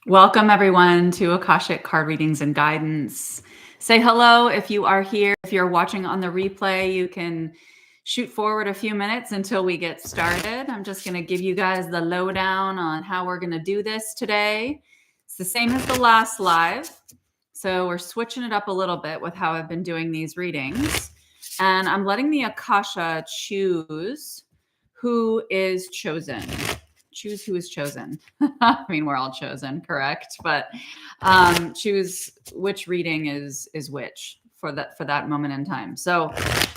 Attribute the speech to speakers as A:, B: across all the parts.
A: Welcome everyone to Akashic Card Readings and Guidance. Say hello if you are here. If you're watching on the replay, you can shoot forward a few minutes until we get started. I'm just going to give you guys the lowdown on how we're going to do this today. It's the same as the last live. So we're switching it up a little bit with how I've been doing these readings. And I'm letting the Akasha choose who is chosen. Choose who is chosen. I mean, we're all chosen, correct? But choose which reading is which for that moment in time. So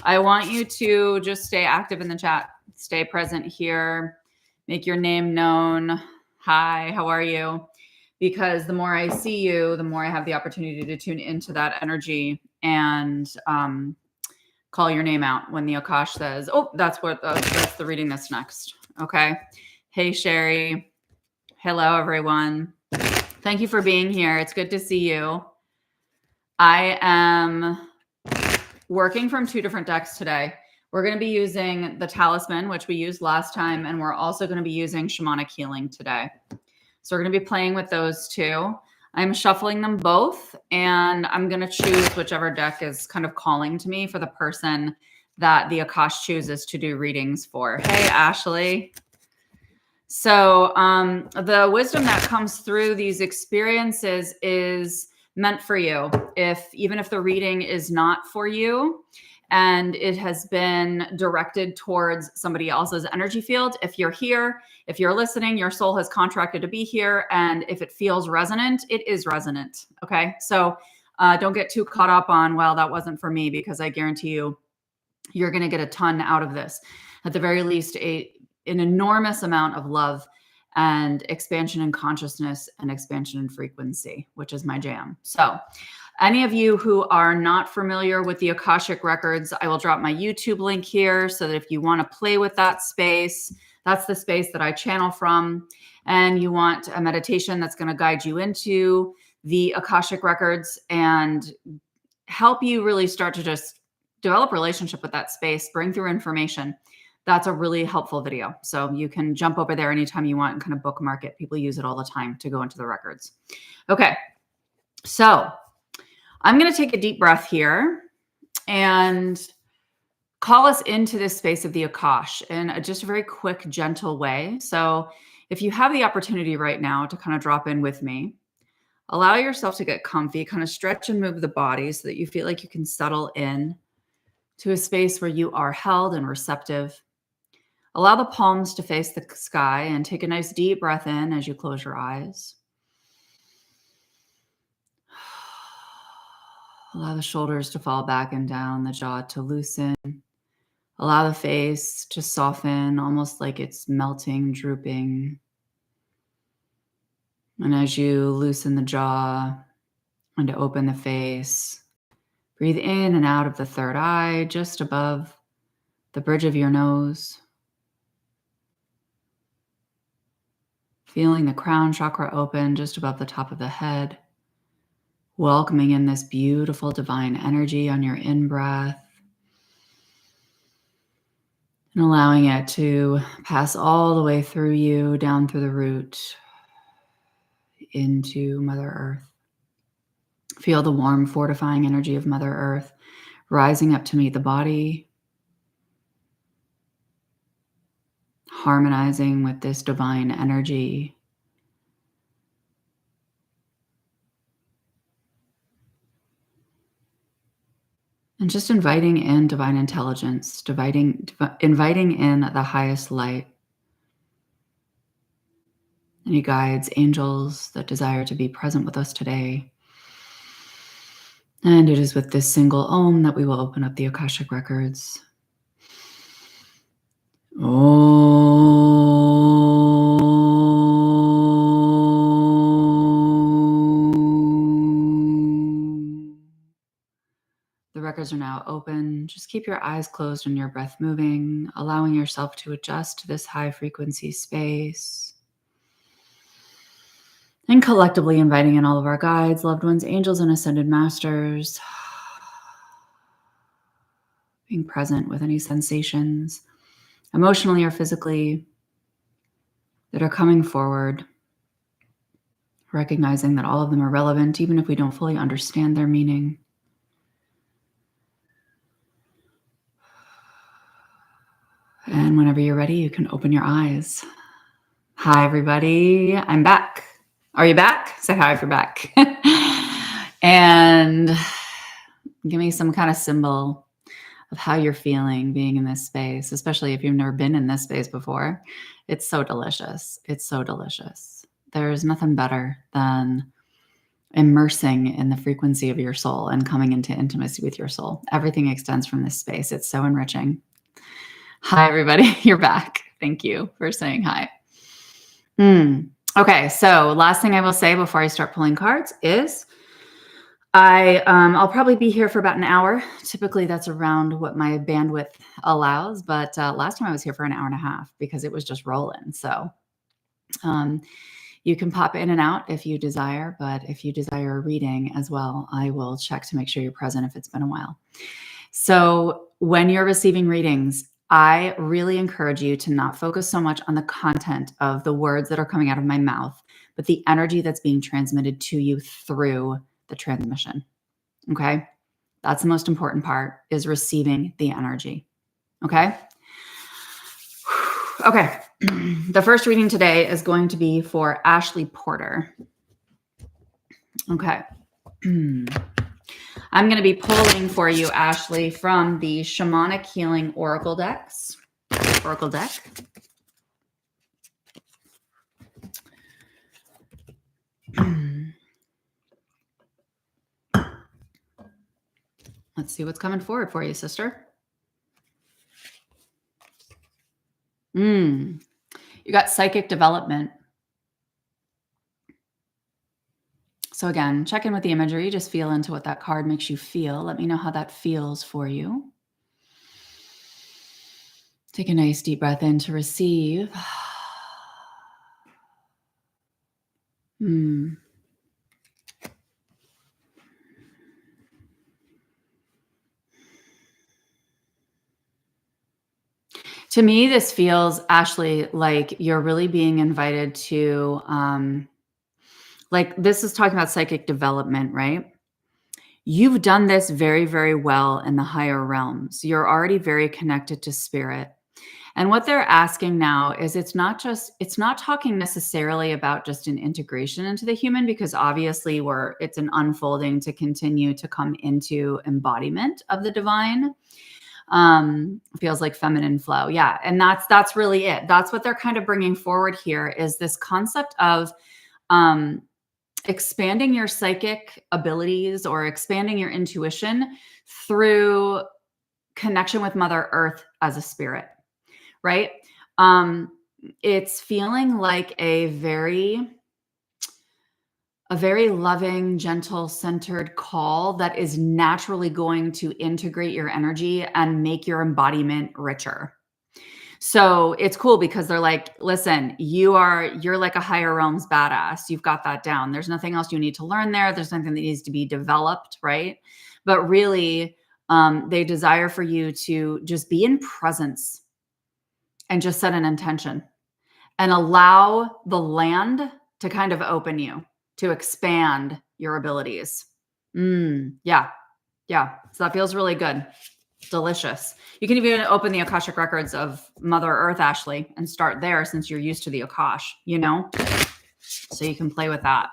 A: I want you to just stay active in the chat, stay present here, make your name known. Hi, how are you? Because the more I see you, the more I have the opportunity to tune into that energy and call your name out when the Akash says, "Oh, that's the reading that's next." Okay. Hey, Sherry. Hello, everyone. Thank you for being here. It's good to see you. I am working from two different decks today. We're going to be using the Talisman, which we used last time, and we're also going to be using Shamanic Healing today. So we're going to be playing with those two. I'm shuffling them both, and I'm going to choose whichever deck is kind of calling to me for the person that the Akash chooses to do readings for. Hey, Ashley. So the wisdom that comes through these experiences is meant for you. Even if the reading is not for you and it has been directed towards somebody else's energy field, if you're here, if you're listening, your soul has contracted to be here. And if it feels resonant, it is resonant. Okay. So don't get too caught up on, well, that wasn't for me, because I guarantee you, you're going to get a ton out of this. At the very least, an enormous amount of love and expansion in consciousness and expansion in frequency, which is my jam. So any of you who are not familiar with the Akashic Records, I will drop my YouTube link here so that if you want to play with that space, that's the space that I channel from, and you want a meditation that's going to guide you into the Akashic Records and help you really start to just develop a relationship with that space, bring through information. That's a really helpful video. So you can jump over there anytime you want and kind of bookmark it. People use it all the time to go into the records. Okay. So I'm going to take a deep breath here and call us into this space of the Akash in just a very quick, gentle way. So if you have the opportunity right now to kind of drop in with me, allow yourself to get comfy, kind of stretch and move the body so that you feel like you can settle in to a space where you are held and receptive. Allow the palms to face the sky and take a nice deep breath in as you close your eyes. Allow the shoulders to fall back and down, the jaw to loosen. Allow the face to soften, almost like it's melting, drooping. And as you loosen the jaw and to open the face, breathe in and out of the third eye, just above the bridge of your nose. Feeling the crown chakra open just above the top of the head. Welcoming in this beautiful divine energy on your in-breath. And allowing it to pass all the way through you, down through the root, into Mother Earth. Feel the warm, fortifying energy of Mother Earth rising up to meet the body, harmonizing with this divine energy. And just inviting in divine intelligence, inviting in the highest light. Any guides, angels that desire to be present with us today. And it is with this single Om that we will open up the Akashic Records. The records are now open. Just keep your eyes closed and your breath moving, allowing yourself to adjust to this high frequency space. And collectively inviting in all of our guides, loved ones, angels, and ascended masters. Being present with any sensations, emotionally or physically, that are coming forward recognizing that all of them are relevant, even if we don't fully understand their meaning. And whenever you're ready, you can open your eyes. Hi, everybody. I'm back. Are you back? Say hi if you're back. And give me some kind of symbol of how you're feeling being in this space, especially if you've never been in this space before. It's so delicious. It's so delicious. There's nothing better than immersing in the frequency of your soul and coming into intimacy with your soul. Everything extends from this space. It's so enriching. Hi, everybody. You're back. Thank you for saying hi. Okay, so last thing I will say before I start pulling cards is I'll probably be here for about an hour. Typically, that's around what my bandwidth allows. But last time I was here for an hour and a half because it was just rolling. So you can pop in and out if you desire. But if you desire a reading as well, I will check to make sure you're present if it's been a while. So when you're receiving readings, I really encourage you to not focus so much on the content of the words that are coming out of my mouth, but the energy that's being transmitted to you through the transmission. Okay. That's the most important part, is receiving the energy. Okay. Okay. The first reading today is going to be for Ashley Porter. Okay. I'm going to be pulling for you, Ashley, from the Shamanic Healing Oracle decks. Oracle deck. Let's see what's coming forward for you, sister. You got psychic development. So again, check in with the imagery. Just feel into what that card makes you feel. Let me know how that feels for you. Take a nice deep breath in to receive. To me, this feels, Ashley, like you're really being invited to, like this is talking about psychic development, right? You've done this very, very well in the higher realms. You're already very connected to spirit. And what they're asking now is it's not talking necessarily about just an integration into the human, because obviously it's an unfolding to continue to come into embodiment of the divine. Feels like feminine flow. Yeah. And that's really it. That's what they're kind of bringing forward here, is this concept of, expanding your psychic abilities or expanding your intuition through connection with Mother Earth as a spirit, right? It's feeling like a very loving, gentle, centered call that is naturally going to integrate your energy and make your embodiment richer. So it's cool because they're like, listen, you're like a higher realms badass. You've got that down. There's nothing else you need to learn there. There's nothing that needs to be developed, right? But really, they desire for you to just be in presence and just set an intention and allow the land to kind of open you, to expand your abilities. Yeah. So that feels really good. Delicious. You can even open the Akashic records of Mother Earth, Ashley, and start there since you're used to the Akash, so you can play with that.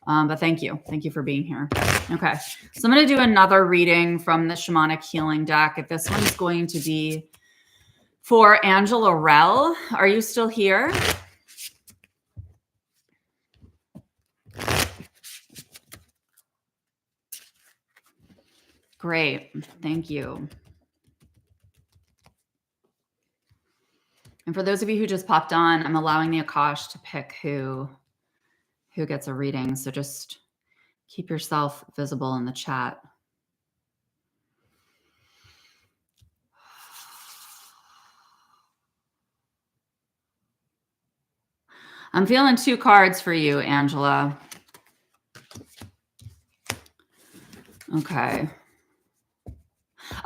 A: But thank you for being here. Okay, so I'm going to do another reading from the Shamanic Healing deck. This one's going to be for Angela Rell. Are you still here? Great, thank you. And for those of you who just popped on, I'm allowing the Akash to pick who gets a reading. So just keep yourself visible in the chat. I'm feeling 2 cards for you, Angela. Okay.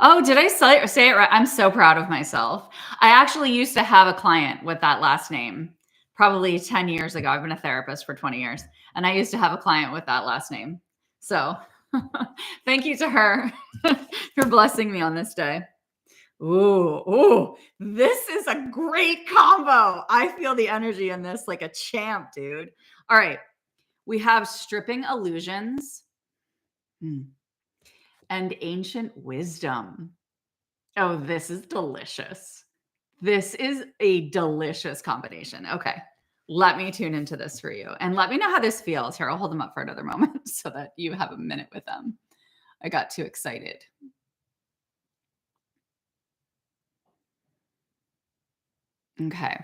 A: Oh, did I say it right? I'm so proud of myself. I actually used to have a client with that last name. probably 10 years ago. I've been a therapist for 20 years, and I used to have a client with that last name. So thank you to her for blessing me on this day. Ooh, this is a great combo. I feel the energy in this like a champ, dude. All right. We have stripping illusions and ancient wisdom. Oh, this is delicious. This is a delicious combination. Okay. Let me tune into this for you and let me know how this feels. Here, I'll hold them up for another moment so that you have a minute with them. I got too excited. Okay.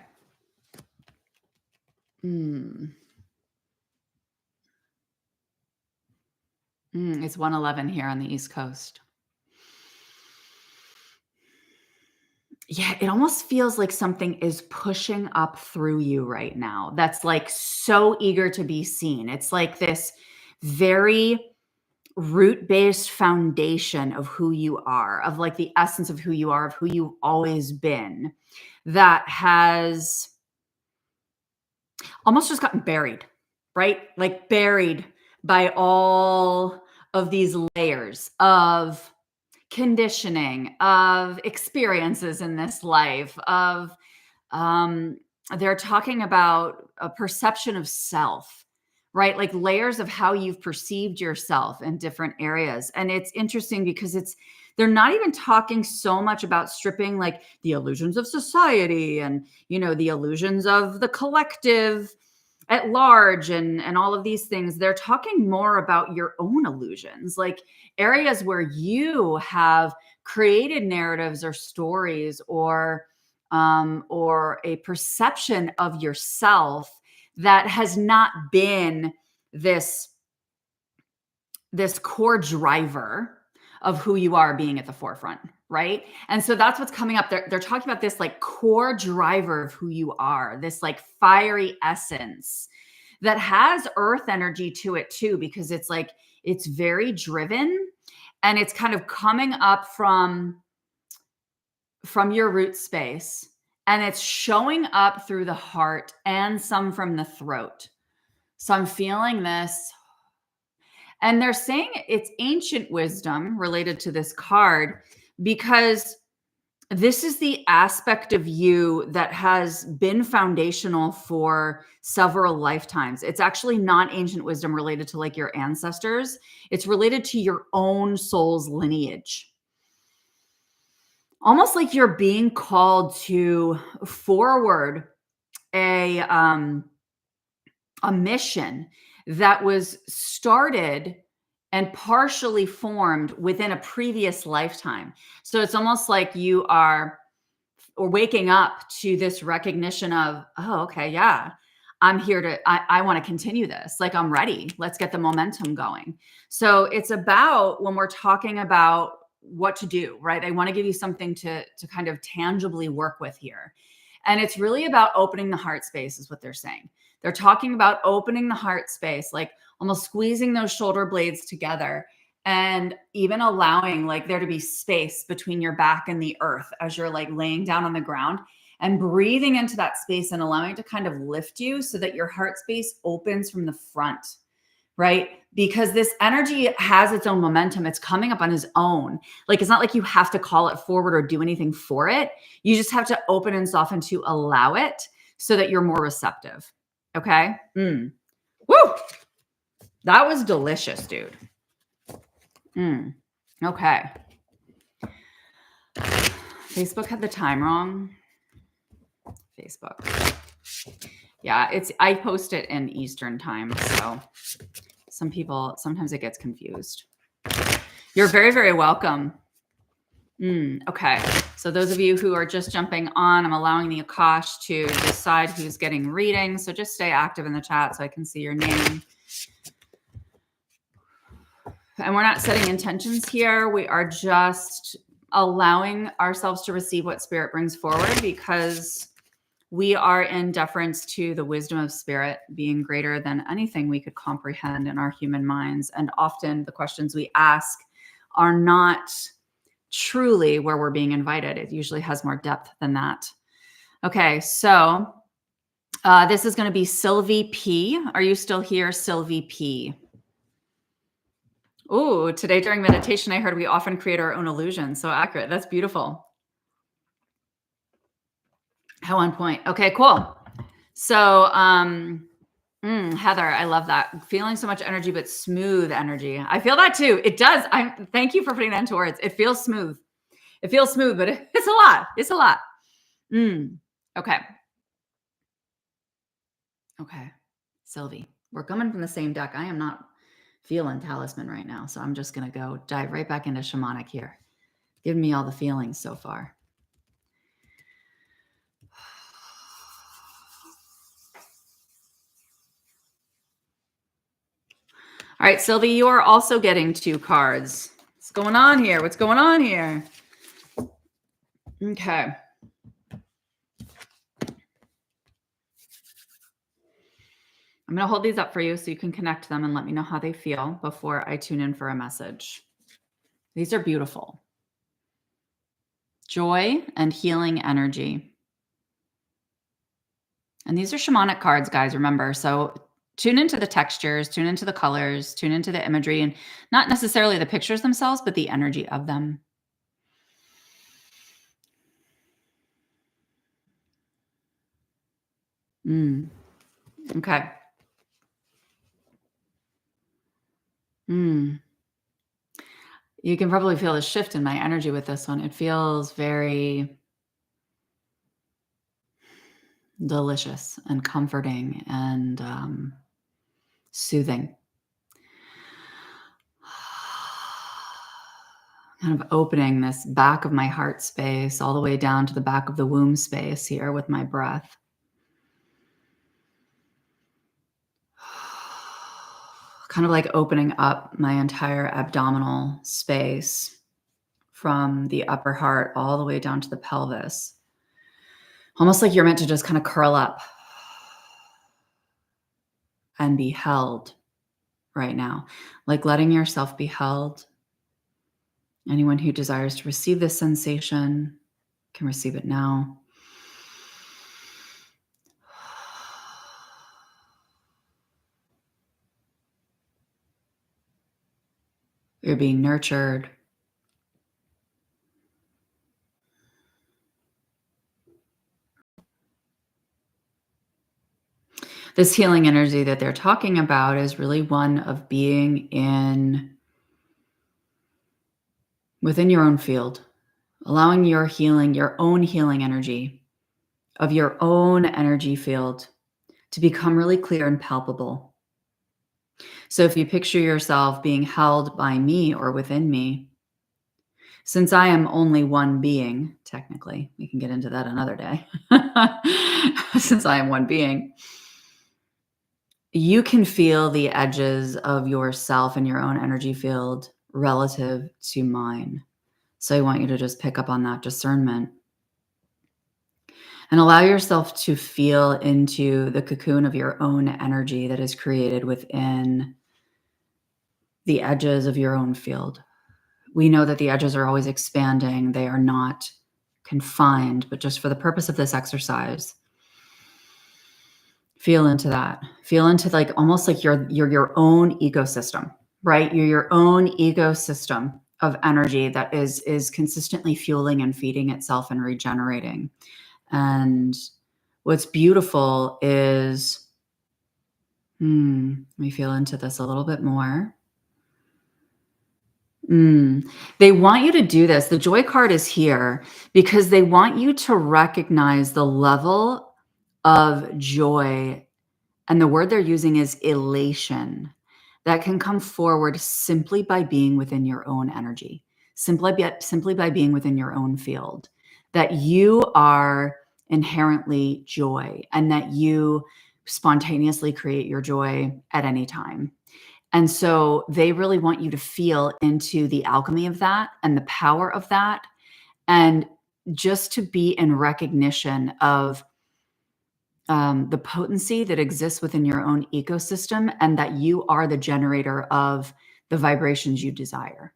A: It's 1:11 here on the East Coast. Yeah, it almost feels like something is pushing up through you right now. That's like so eager to be seen. It's like this very root-based foundation of who you are, of like the essence of who you are, of who you've always been, that has almost just gotten buried, right? Like buried by all of these layers of conditioning, of experiences in this life, of they're talking about a perception of self, right? Like layers of how you've perceived yourself in different areas. And it's interesting because they're not even talking so much about stripping like the illusions of society and, the illusions of the collective at large and all of these things. They're talking more about your own illusions, like areas where you have created narratives or stories or a perception of yourself that has not been this core driver of who you are being at the forefront, right? And so that's what's coming up. They're talking about this like core driver of who you are, this like fiery essence that has earth energy to it too, because it's like, it's very driven and it's kind of coming up from your root space, and it's showing up through the heart and some from the throat. So I'm feeling this. And they're saying it's ancient wisdom related to this card because this is the aspect of you that has been foundational for several lifetimes. It's actually not ancient wisdom related to like your ancestors. It's related to your own soul's lineage. Almost like you're being called to forward a mission that was started and partially formed within a previous lifetime. So it's almost like you are waking up to this recognition of, oh, okay, yeah, I'm here I want to continue this. Like, I'm ready. Let's get the momentum going. So it's about, when we're talking about what to do, right? I want to give you something to kind of tangibly work with here. And it's really about opening the heart space is what they're saying. They're talking about opening the heart space, like almost squeezing those shoulder blades together and even allowing like there to be space between your back and the earth as you're like laying down on the ground, and breathing into that space and allowing it to kind of lift you so that your heart space opens from the front, right? Because this energy has its own momentum. It's coming up on its own. Like, it's not like you have to call it forward or do anything for it. You just have to open and soften to allow it so that you're more receptive. Okay. Woo. That was delicious, dude. Okay. Facebook had the time wrong. Facebook. Yeah, I post it in Eastern time. So sometimes it gets confused. You're very, very welcome. Okay. So those of you who are just jumping on, I'm allowing the Akash to decide who's getting readings. So just stay active in the chat so I can see your name. And we're not setting intentions here. We are just allowing ourselves to receive what Spirit brings forward, because we are in deference to the wisdom of Spirit being greater than anything we could comprehend in our human minds. And often the questions we ask are not truly where we're being invited. It usually has more depth than that. Okay, so This is going to be Sylvie P. Are you still here, Sylvie P? Oh, today during meditation, I heard we often create our own illusions. So accurate. That's beautiful. How on point. Okay, cool. So, Heather, I love that. Feeling so much energy, but smooth energy. I feel that too. It does. Thank you for putting that into words. It feels smooth. It feels smooth, but it's a lot. It's a lot. Okay. Okay. Sylvie, we're coming from the same deck. I am not feeling Talisman right now. So I'm just going to go dive right back into Shamanic here. Giving me all the feelings so far. All right, Sylvie, you are also getting 2 cards. What's going on here? What's going on here? Okay. I'm going to hold these up for you so you can connect them and let me know how they feel before I tune in for a message. These are beautiful. Joy and healing energy. And these are shamanic cards, guys, remember. So tune into the textures, tune into the colors, tune into the imagery, and not necessarily the pictures themselves, but the energy of them. Okay. You can probably feel the shift in my energy with this one. It feels very delicious and comforting and soothing. Kind of opening this back of my heart space all the way down to the back of the womb space here with my breath. Kind of like opening up my entire abdominal space from the upper heart all the way down to the pelvis. Almost like you're meant to just kind of curl up and be held right now. Like letting yourself be held. Anyone who desires to receive this sensation can receive it now. You're being nurtured. This healing energy that they're talking about is really one of being within your own field, allowing your healing, your own healing energy of your own energy field to become really clear and palpable. So if you picture yourself being held by me or within me, since I am only one being, technically, we can get into that another day. Since I am one being, you can feel the edges of yourself and your own energy field relative to mine. So I want you to just pick up on that discernment and allow yourself to feel into the cocoon of your own energy that is created within the edges of your own field. We know that the edges are always expanding. They are not confined, but just for the purpose of this exercise, feel into that. Feel into like almost like you're your own ecosystem, right? You're your own ecosystem of energy that is consistently fueling and feeding itself and regenerating. And what's beautiful is, let me feel into this a little bit more. They want you to do this. The joy card is here because they want you to recognize the level of joy, and the word they're using is elation, that can come forward simply by being within your own energy, simply by being within your own field, that you are inherently joy and that you spontaneously create your joy at any time. And so they really want you to feel into the alchemy of that and the power of that, and just to be in recognition of the potency that exists within your own ecosystem, and that you are the generator of the vibrations you desire.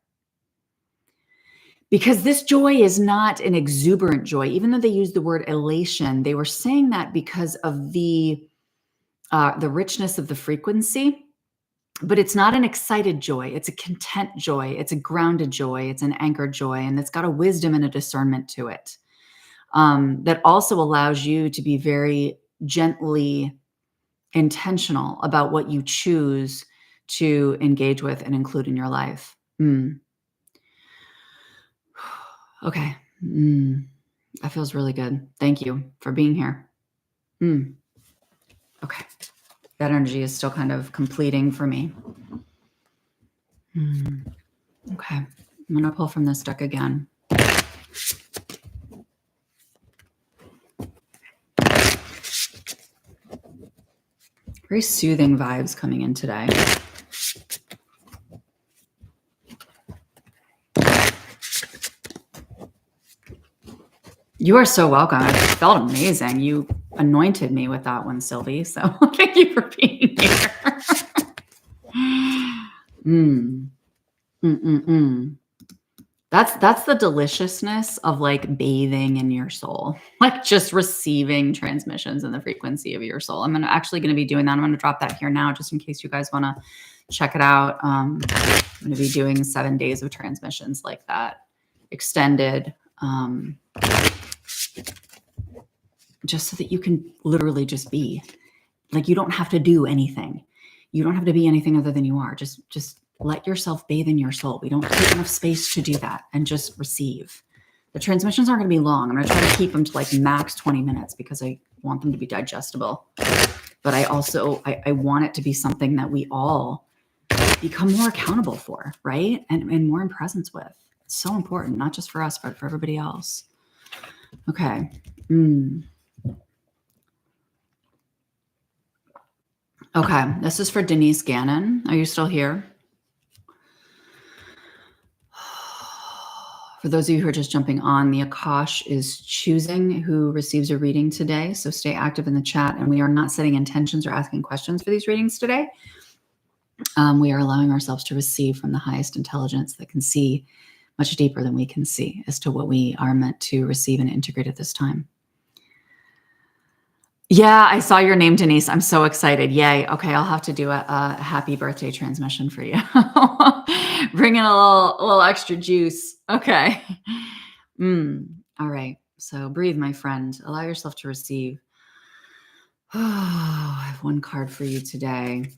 A: Because this joy is not an exuberant joy. Even though they use the word elation, they were saying that because of the the richness of the frequency, but it's not an excited joy. It's a content joy. It's a grounded joy. It's an anchored joy. And it's got a wisdom and a discernment to it that also allows you to be very gently intentional about what you choose to engage with and include in your life. Okay. That feels really good. Thank you for being here. Okay. That energy is still kind of completing for me. Okay. I'm going to pull from this deck again. Very soothing vibes coming in today. You are so welcome. It felt amazing. You anointed me with that one, Sylvie. So thank you for being here. That's the deliciousness of like bathing in your soul, like just receiving transmissions in the frequency of your soul. I'm actually going to be doing that. I'm going to drop that here now, just in case you guys want to check it out. I'm going to be doing 7 days of transmissions like that, extended, just so that you can literally just be. Like, you don't have to do anything. You don't have to be anything other than you are. Just let yourself bathe in your soul. We don't take enough space to do that, and just receive. The transmissions aren't going to be long. I'm going to try to keep them to like max 20 minutes because I want them to be digestible. But I also, I want it to be something that we all become more accountable for, right? And more in presence with. It's so important, not just for us, but for everybody else. Okay. Okay, this is for Denise Ganon. Are you still here? For those of you who are just jumping on, the Akash is choosing who receives a reading today. So stay active in the chat. And we are not setting intentions or asking questions for these readings today. We are allowing ourselves to receive from the highest intelligence that can see much deeper than we can see as to what we are meant to receive and integrate at this time. Yeah, I saw your name, Denise. I'm so excited. Yay. Okay, I'll have to do a happy birthday transmission for you. Bring in a little extra juice. Okay. All right. So breathe, my friend. Allow yourself to receive. Oh, I have one card for you today.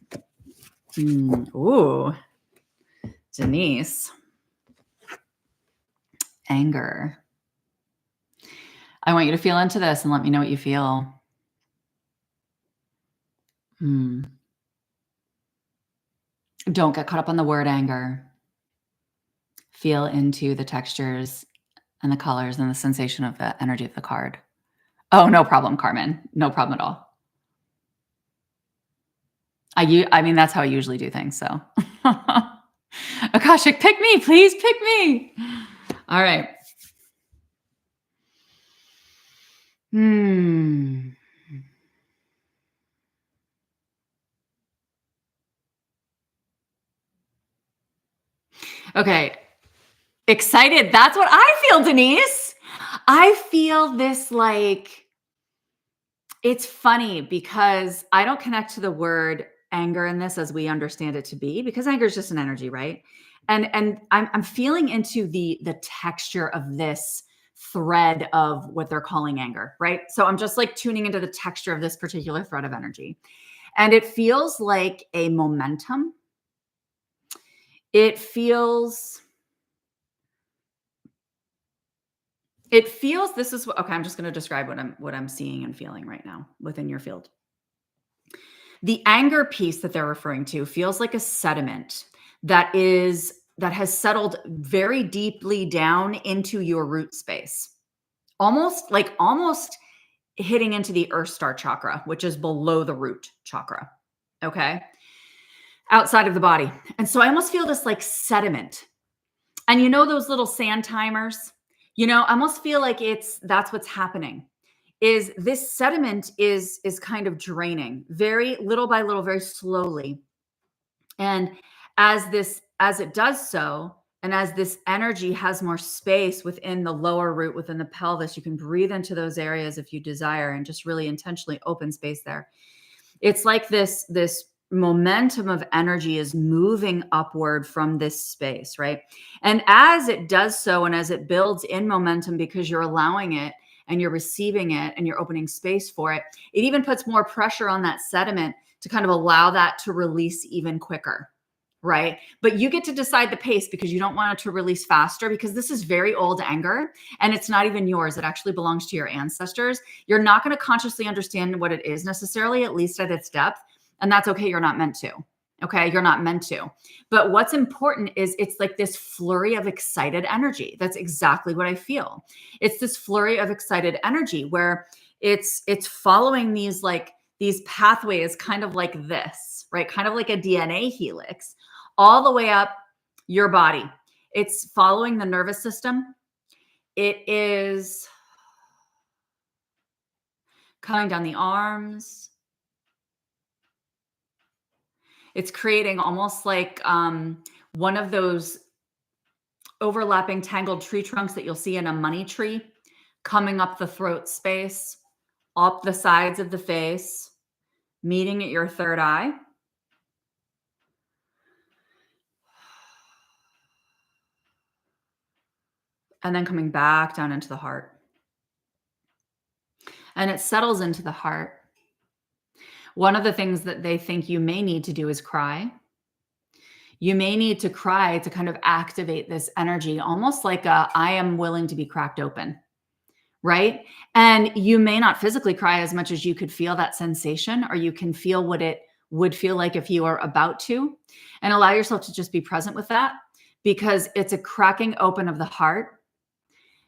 A: Ooh, Denise. Anger. I want you to feel into this and let me know what you feel. Don't get caught up on the word anger. Feel into the textures and the colors and the sensation of the energy of the card. Oh, no problem, Carmen. No problem at all. I mean, that's how I usually do things, so. Akashic, pick me, please, pick me. All right. Okay. Excited. That's what I feel, Denise. I feel this like, it's funny because I don't connect to the word anger in this as we understand it to be, because anger is just an energy, right? And I'm feeling into the texture of this thread of what they're calling anger, right? So I'm just like tuning into the texture of this particular thread of energy. And it feels like a momentum. It feels, this is what, okay, I'm just going to describe what I'm seeing and feeling right now within your field. The anger piece that they're referring to feels like a sediment that has settled very deeply down into your root space. Almost hitting into the earth star chakra, which is below the root chakra. Okay. Outside of the body. And so I almost feel this like sediment. And you know those little sand timers? You know, I almost feel like that's what's happening. Is this sediment is kind of draining very little by little, very slowly. And as it does so, and as this energy has more space within the lower root, within the pelvis, you can breathe into those areas if you desire and just really intentionally open space there. It's like this momentum of energy is moving upward from this space, right? And as it does so, and as it builds in momentum, because you're allowing it and you're receiving it and you're opening space for it, it even puts more pressure on that sediment to kind of allow that to release even quicker, right? But you get to decide the pace, because you don't want it to release faster, because this is very old anger and it's not even yours. It actually belongs to your ancestors. You're not going to consciously understand what it is necessarily, at least at its depth. And that's okay. You're not meant to. Okay. You're not meant to. But what's important is it's like this flurry of excited energy. That's exactly what I feel. It's this flurry of excited energy where it's following these pathways, kind of like this, right? Kind of like a DNA helix, all the way up your body. It's following the nervous system. It is coming down the arms. It's creating almost like one of those overlapping tangled tree trunks that you'll see in a money tree, coming up the throat space, up the sides of the face, meeting at your third eye. And then coming back down into the heart. And it settles into the heart. One of the things that they think you may need to do is cry. You may need to cry to kind of activate this energy, almost like I am willing to be cracked open, right? And you may not physically cry as much as you could feel that sensation, or you can feel what it would feel like if you are about to, and allow yourself to just be present with that, because it's a cracking open of the heart.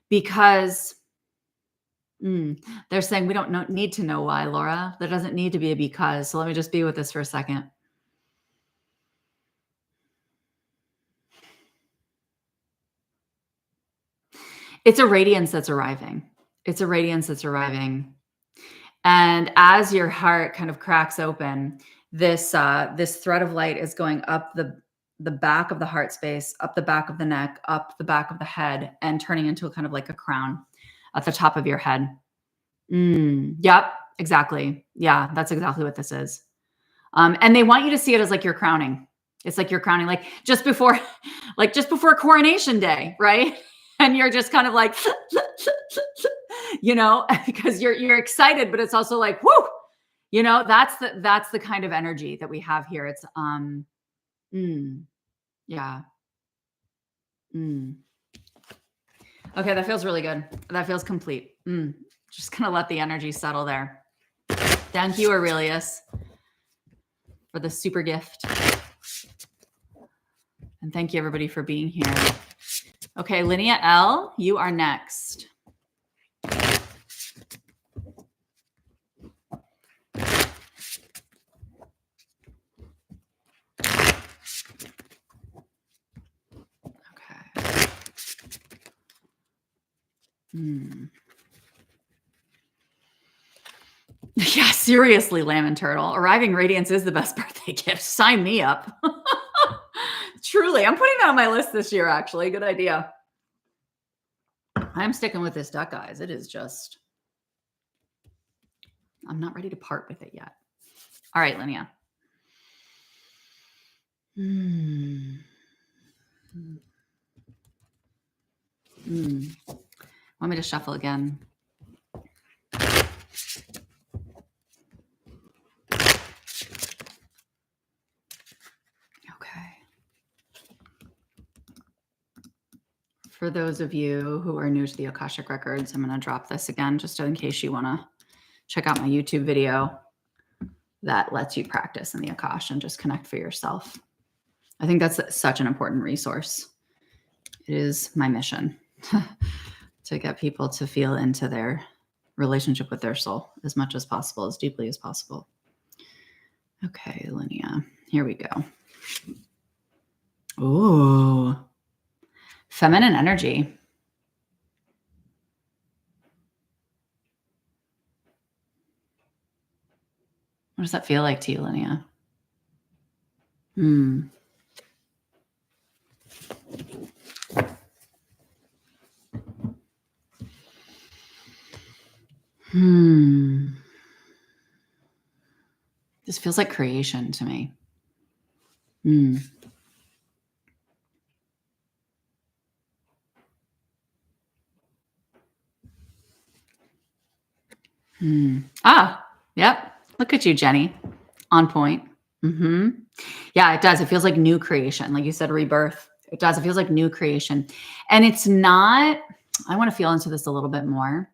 A: Because they're saying we don't need to know why, Laura. There doesn't need to be a because. So let me just be with this for a second. It's a radiance that's arriving. It's a radiance that's arriving. And as your heart kind of cracks open, this thread of light is going up the back of the heart space, up the back of the neck, up the back of the head, and turning into kind of like a crown at the top of your head. Yep, exactly. Yeah, that's exactly what this is. And they want you to see it as like you're crowning. It's like you're crowning, like just before coronation day, right? And you're just kind of like, because you're excited, but it's also like, whoo, that's the kind of energy that we have here. It's yeah. Okay, that feels really good. That feels complete. Just gonna let the energy settle there. Thank you, Aurelius, for the super gift. And thank you, everybody, for being here. Okay, Linea L, you are next. Okay. Yeah, seriously, Lamb Turtle. Arriving Radiance is the best birthday gift. Sign me up. Truly, I'm putting that on my list this year, actually. Good idea. I'm sticking with this deck, guys. It is just, I'm not ready to part with it yet. All right, Linea. Want me to shuffle again? Okay. For those of you who are new to the Akashic Records, I'm going to drop this again just in case you want to check out my YouTube video that lets you practice in the Akash and just connect for yourself. I think that's such an important resource. It is my mission to get people to feel into their relationship with their soul as much as possible, as deeply as possible. Okay, Linea, here we go. Ooh, feminine energy. What does that feel like to you, Linea? This feels like creation to me. Mm. Ah, yep. Look at you, Jenny. On point. Yeah, it does. It feels like new creation. Like you said, rebirth. It does. It feels like new creation. And it's not, I want to feel into this a little bit more.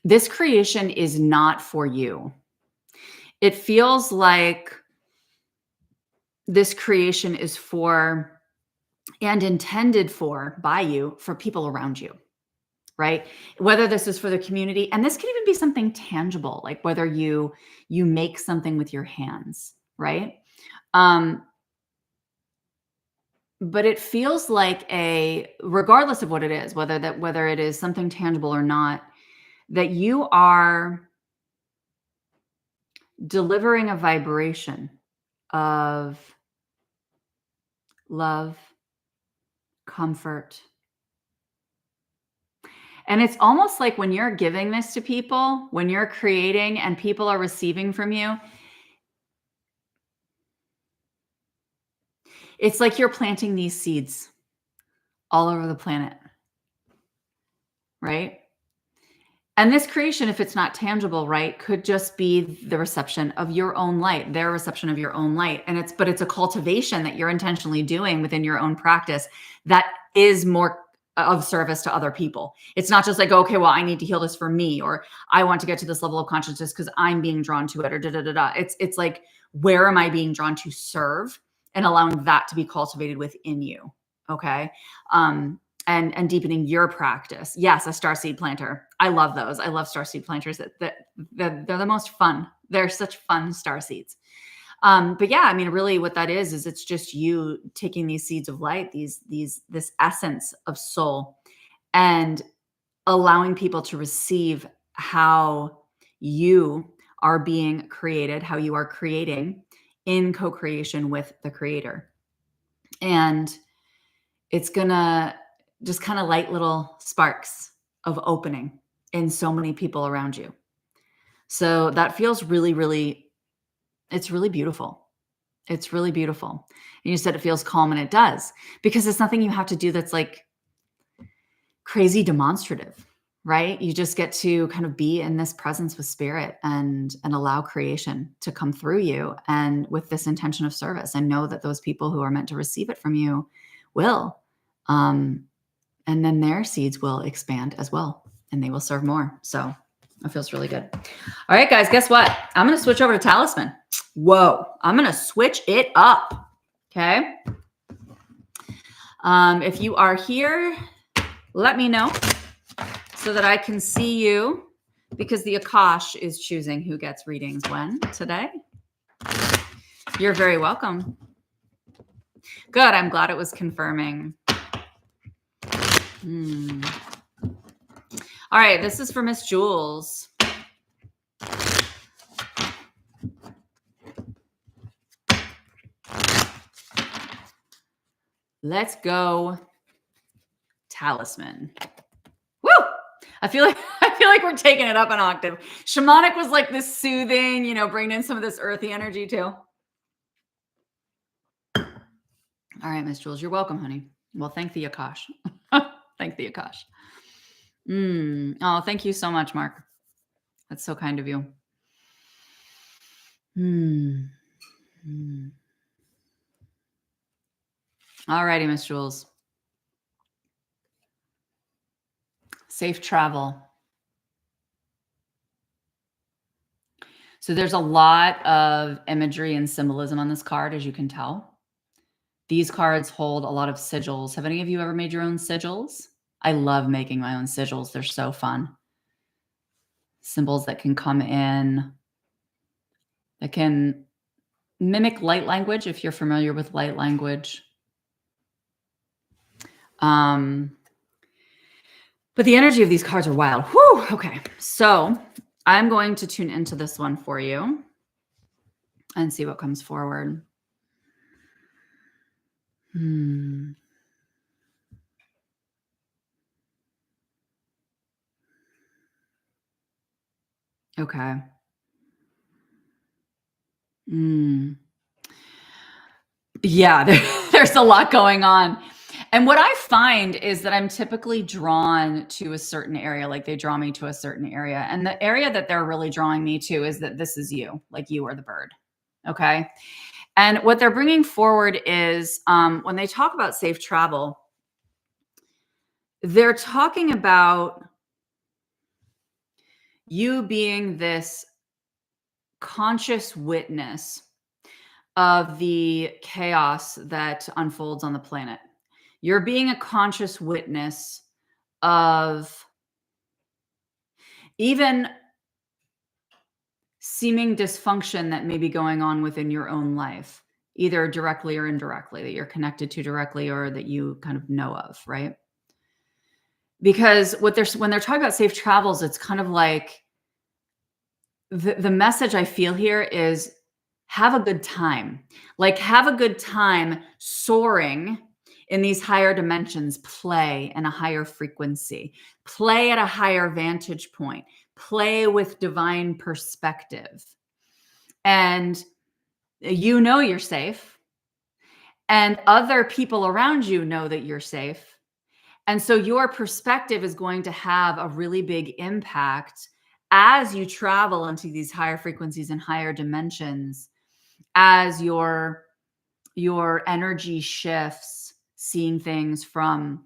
A: This creation is not for you. It feels like this creation is for and intended for by you for people around you, right? Whether this is for the community, and this can even be something tangible, like whether you make something with your hands, right? But it feels like regardless of what it is, whether it is something tangible or not, that you are delivering a vibration of love, comfort. And it's almost like when you're giving this to people, when you're creating and people are receiving from you, it's like you're planting these seeds all over the planet, right? And this creation, if it's not tangible, right, could just be the reception of your own light, their reception of your own light. And it's a cultivation that you're intentionally doing within your own practice that is more of service to other people. It's not just like, okay, well, I need to heal this for me, or I want to get to this level of consciousness because I'm being drawn to it, or da da da da. It's like, where am I being drawn to serve, and allowing that to be cultivated within you. Okay. And deepening your practice. Yes, a starseed planter. I love those. I love starseed planters. They're the most fun. They're such fun starseeds. But yeah, I mean, really, what that is it's just you taking these seeds of light, this essence of soul, and allowing people to receive how you are being created, how you are creating in co-creation with the creator. And it's gonna just kind of light little sparks of opening in so many people around you. So that feels really, really, it's really beautiful. It's really beautiful. And you said it feels calm, and it does, because it's nothing you have to do that's like crazy demonstrative, right? You just get to kind of be in this presence with spirit and allow creation to come through you, and with this intention of service, and know that those people who are meant to receive it from you will. And then their seeds will expand as well, and they will serve more. So it feels really good. All right, guys, guess what? I'm going to switch over to Talisman. Whoa, I'm going to switch it up. Okay. If you are here, let me know so that I can see you, because the Akash is choosing who gets readings when today. You're very welcome. Good. I'm glad it was confirming. All right, this is for Miss Jules. Let's go, Talisman. Woo! I feel like we're taking it up an octave. Shamanic was like this soothing, bringing in some of this earthy energy too. All right, Miss Jules, you're welcome, honey. Well, thank the Akash. Thank the Akash. Oh, thank you so much, Mark. That's so kind of you. All righty, Miss Jules. Safe travel. So there's a lot of imagery and symbolism on this card, as you can tell. These cards hold a lot of sigils. Have any of you ever made your own sigils? I love making my own sigils. They're so fun. Symbols that can come in, that can mimic light language, if you're familiar with light language. But the energy of these cards are wild. Whew, okay, so I'm going to tune into this one for you and see what comes forward. Okay. Mm. Yeah, there's a lot going on. And what I find is that I'm typically drawn to a certain area, like they draw me to a certain area. And the area that they're really drawing me to is that this is you, like you are the bird. Okay. And what they're bringing forward is when they talk about safe travel, they're talking about you being this conscious witness of the chaos that unfolds on the planet. You're being a conscious witness of even seeming dysfunction that may be going on within your own life, either directly or indirectly, that you're connected to directly or that you kind of know of, right? Because when they're talking about safe travels, it's kind of like the message I feel here is have a good time. Like have a good time soaring in these higher dimensions, play in a higher frequency, play at a higher vantage point, play with divine perspective. And you know you're safe, and other people around you know that you're safe. And so your perspective is going to have a really big impact as you travel into these higher frequencies and higher dimensions, as your energy shifts, seeing things from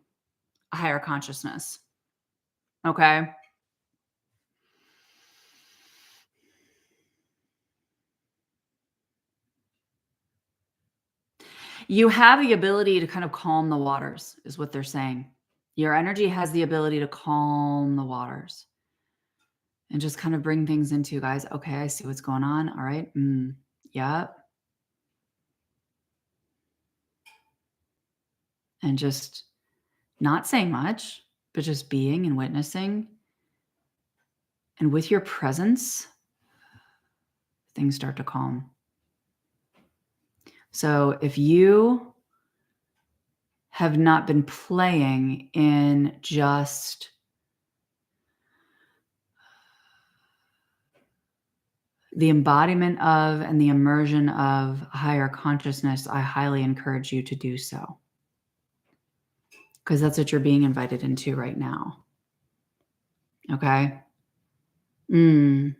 A: a higher consciousness. Okay? You have the ability to kind of calm the waters, is what they're saying. Your energy has the ability to calm the waters and just kind of bring things into, guys. Okay, I see what's going on. All right. Yep. And just not saying much, but just being and witnessing. And with your presence, things start to calm. So if you have not been playing in just the embodiment of and the immersion of higher consciousness, I highly encourage you to do so. Because that's what you're being invited into right now. Okay? I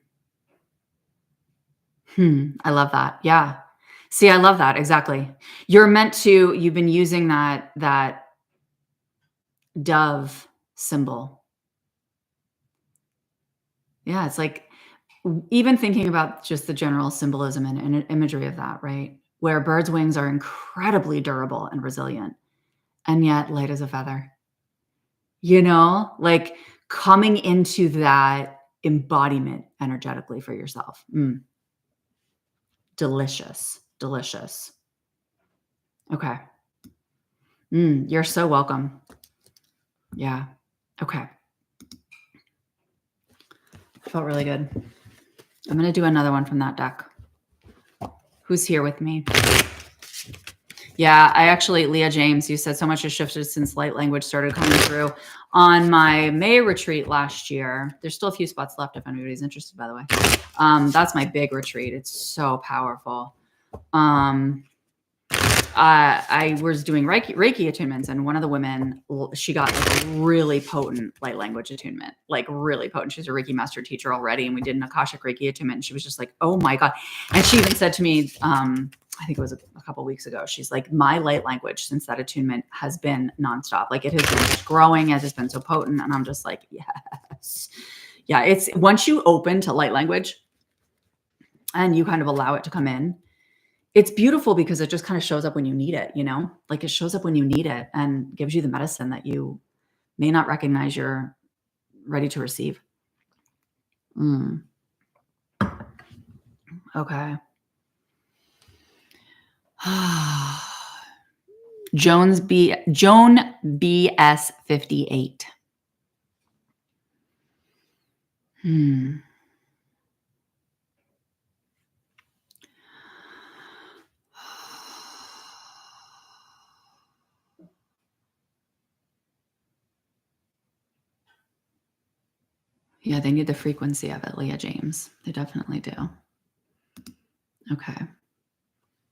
A: love that. Yeah. See, I love that. Exactly. You've been using that dove symbol. Yeah, it's like even thinking about just the general symbolism and imagery of that, right? Where birds' wings are incredibly durable and resilient, and yet light as a feather. Like coming into that embodiment energetically for yourself. Delicious, delicious. Okay. You're so welcome. Yeah. Okay. Felt really good. I'm going to do another one from that deck. Who's here with me? Yeah, Leah James, you said so much has shifted since light language started coming through on my May retreat last year. There's still a few spots left if anybody's interested, by the way. That's my big retreat. It's so powerful. I was doing Reiki attunements, and one of the women, she got like a really potent light language attunement, like really potent. She's a Reiki master teacher already, and we did an Akashic Reiki attunement, and she was just like, "Oh my God." And she even said to me, I think it was a couple of weeks ago, she's like, "My light language since that attunement has been nonstop. Like it has been just growing as it's been so potent." And I'm just like, yes. Yeah, it's once you open to light language and you kind of allow it to come in, it's beautiful because it just kind of shows up when you need it, like it shows up when you need it and gives you the medicine that you may not recognize you're ready to receive. Okay. Joan BS 58. Yeah, they need the frequency of it, Leah James. They definitely do. Okay.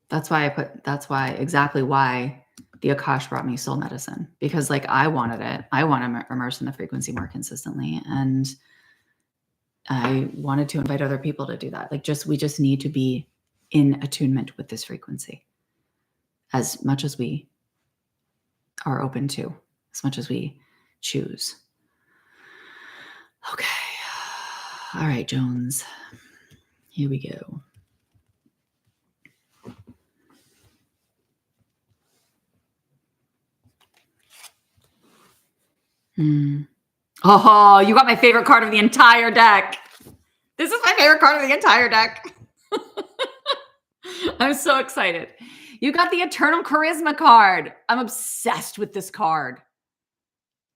A: That's why exactly why the Akash brought me soul medicine, because like I wanted it. I want to immerse in the frequency more consistently. And I wanted to invite other people to do that. Like we just need to be in attunement with this frequency as much as we are open to, as much as we choose. Okay. All right, Jones. Here we go. Oh, you got my favorite card of the entire deck. This is my favorite card of the entire deck. I'm so excited. You got the Eternal Charisma card. I'm obsessed with this card.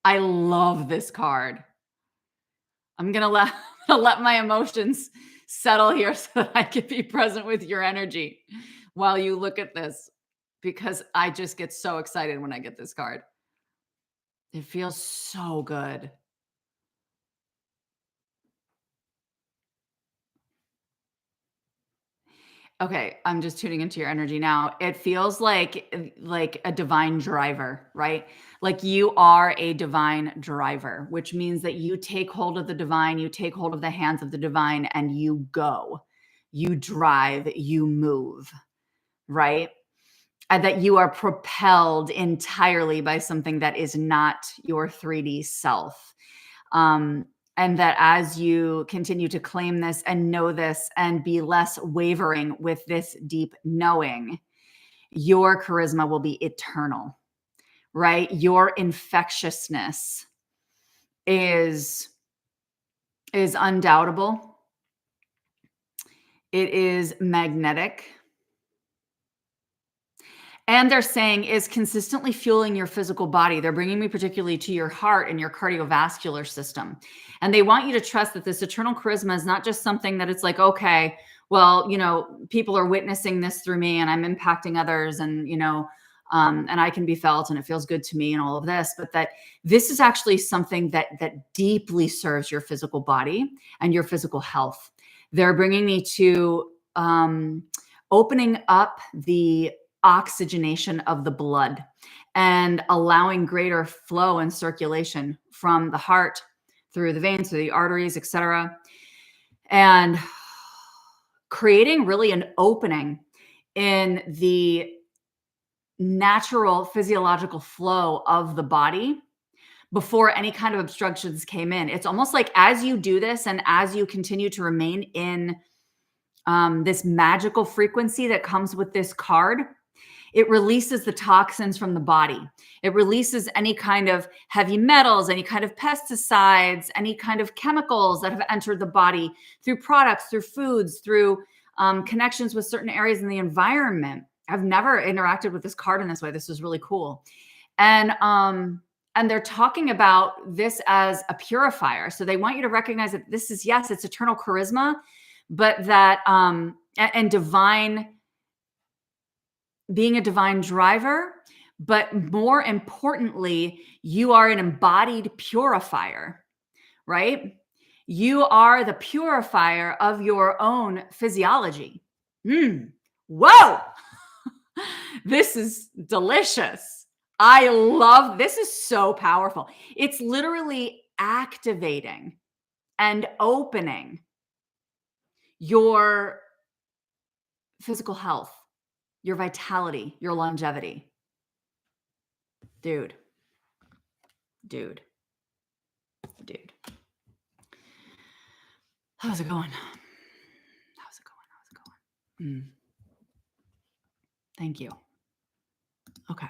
A: I love this card. I'm going to let my emotions settle here so that I can be present with your energy while you look at this, because I just get so excited when I get this card. It feels so good. Okay, I'm just tuning into your energy now. It feels like a divine driver, right? Like you are a divine driver, which means that you take hold of the divine, you take hold of the hands of the divine, and you go. You drive, you move, right? And that you are propelled entirely by something that is not your 3D self. And that as you continue to claim this and know this and be less wavering with this deep knowing, your charisma will be eternal, right? Your infectiousness is undoubtable. It is magnetic. And they're saying is consistently fueling your physical body. They're bringing me particularly to your heart and your cardiovascular system. And they want you to trust that this eternal charisma is not just something that it's like, okay, well, people are witnessing this through me and I'm impacting others and, and I can be felt and it feels good to me and all of this, but that this is actually something that deeply serves your physical body and your physical health. They're bringing me to opening up the oxygenation of the blood and allowing greater flow and circulation from the heart through the veins, through the arteries, etc. And creating really an opening in the natural physiological flow of the body before any kind of obstructions came in. It's almost like as you do this and as you continue to remain in this magical frequency that comes with this card, it releases the toxins from the body. It releases any kind of heavy metals, any kind of pesticides, any kind of chemicals that have entered the body through products, through foods, through connections with certain areas in the environment. I've never interacted with this card in this way. This is really cool. And they're talking about this as a purifier. So they want you to recognize that this is, yes, it's eternal charisma, but that, and divine, being a divine driver, but more importantly, you are an embodied purifier, right? You are the purifier of your own physiology. Whoa! This is delicious. I love, this is so powerful. It's literally activating and opening your physical health, your vitality, your longevity. Dude. How's it going? Thank you. Okay.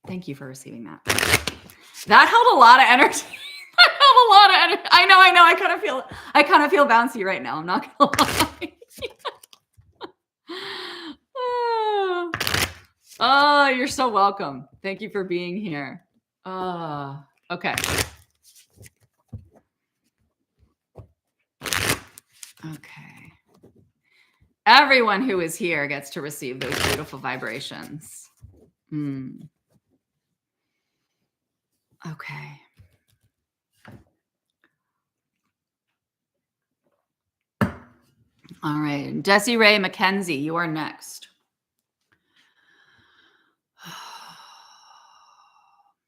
A: Thank you for receiving that. That held a lot of energy. I know. I kind of feel bouncy right now. I'm not gonna lie. Oh, you're so welcome. Thank you for being here. Okay. Okay. Everyone who is here gets to receive those beautiful vibrations. Okay. All right. Desi Ray Mackenzie, you are next.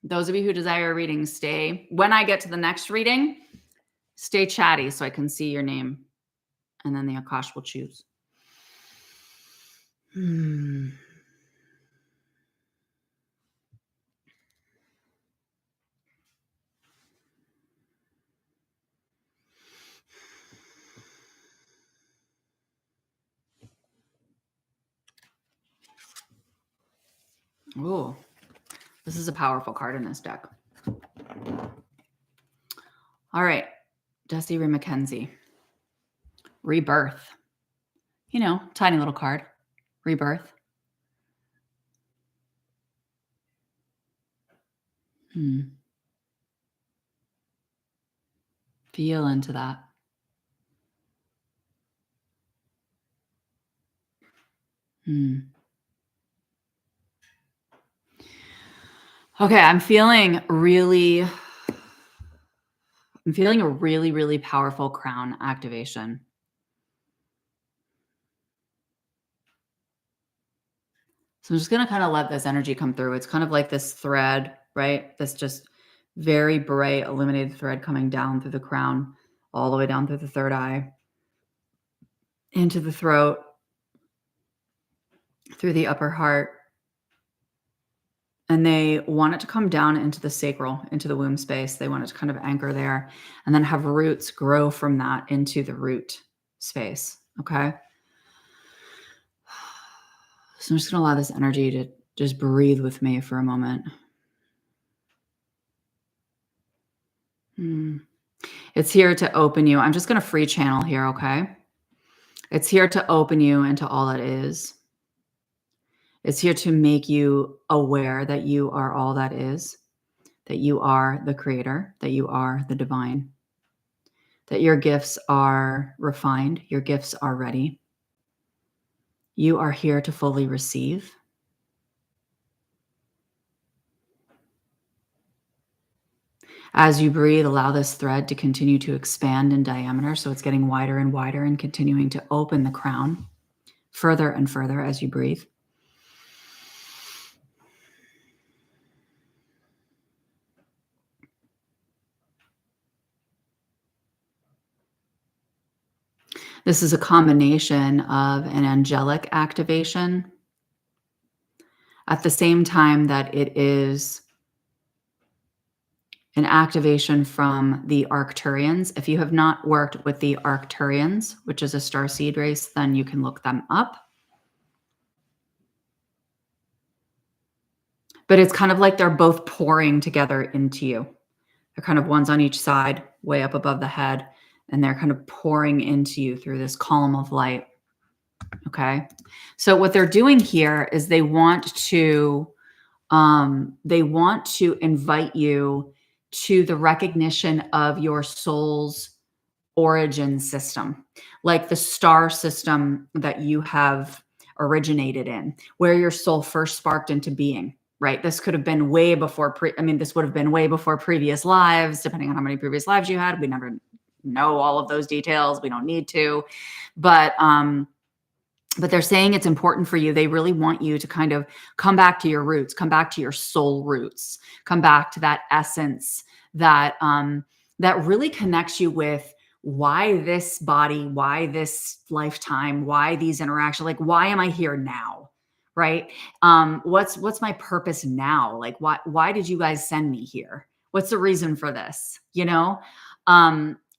A: Those of you who desire a reading, stay. When I get to the next reading, stay chatty so I can see your name. And then the Akash will choose. Oh, this is a powerful card in this deck. All right. Desi Ray Mackenzie. Rebirth. You know, tiny little card. Rebirth. Feel into that. Okay, I'm feeling a really, really powerful crown activation. So I'm just going to kind of let this energy come through. It's kind of like this thread, right? This just very bright illuminated thread coming down through the crown, all the way down through the third eye, into the throat, through the upper heart. And they want it to come down into the sacral, into the womb space. They want it to kind of anchor there and then have roots grow from that into the root space. Okay. So I'm just going to allow this energy to just breathe with me for a moment. It's here to open you. I'm just going to free channel here. Okay. It's here to open you into all that is. It's here to make you aware that you are all that is, that you are the creator, that you are the divine, that your gifts are refined, your gifts are ready. You are here to fully receive. As you breathe, allow this thread to continue to expand in diameter. So it's getting wider and wider and continuing to open the crown further and further as you breathe. This is a combination of an angelic activation at the same time that it is an activation from the Arcturians. If you have not worked with the Arcturians, which is a starseed race, then you can look them up. But it's kind of like they're both pouring together into you. They're kind of one's on each side, way up above the head, and they're kind of pouring into you through this column of light. Okay. So what they're doing here is they want to invite you to the recognition of your soul's origin system, like the star system that you have originated in, where your soul first sparked into being, right? This could have been way before, this would have been way before previous lives, depending on how many previous lives you had. We never know all of those details. We don't need to, but they're saying it's important for you. They really want you to kind of come back to your roots, come back to your soul roots, come back to that essence that that really connects you with why this body, why this lifetime, why these interactions, like why am I here now, right? What's my purpose now? Like why did you guys send me here? What's the reason for this? You know?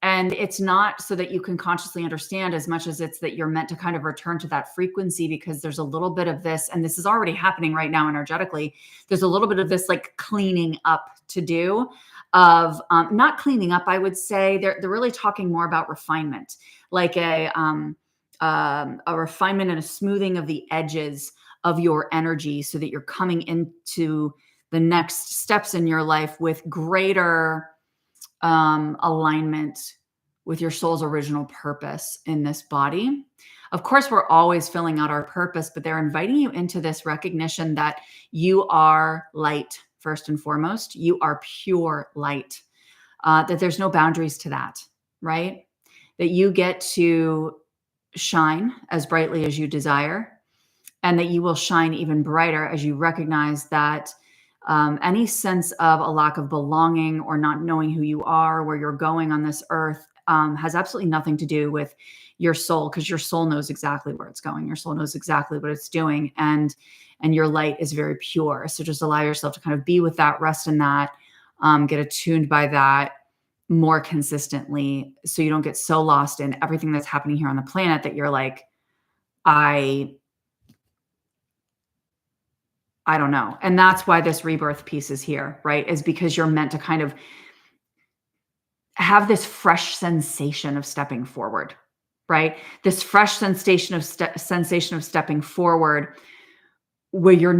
A: And it's not so that you can consciously understand as much as it's that you're meant to kind of return to that frequency, because there's a little bit of this, and this is already happening right now energetically. There's a little bit of this like cleaning up to do of not cleaning up. I would say they're really talking more about refinement, like a refinement and a smoothing of the edges of your energy so that you're coming into the next steps in your life with greater alignment with your soul's original purpose in this body. Of course, we're always filling out our purpose, but they're inviting you into this recognition that you are light first and foremost. You are pure light, that there's no boundaries to that, right? That you get to shine as brightly as you desire, and that you will shine even brighter as you recognize that any sense of a lack of belonging or not knowing who you are, where you're going on this earth, has absolutely nothing to do with your soul, because your soul knows exactly where it's going. Your soul knows exactly what it's doing, and your light is very pure. So just allow yourself to kind of be with that, rest in that, get attuned by that more consistently, so you don't get so lost in everything that's happening here on the planet that you're like, I don't know. And that's why this rebirth piece is here, right? Is because you're meant to kind of have this fresh sensation of stepping forward, right? This fresh sensation of stepping forward, where you're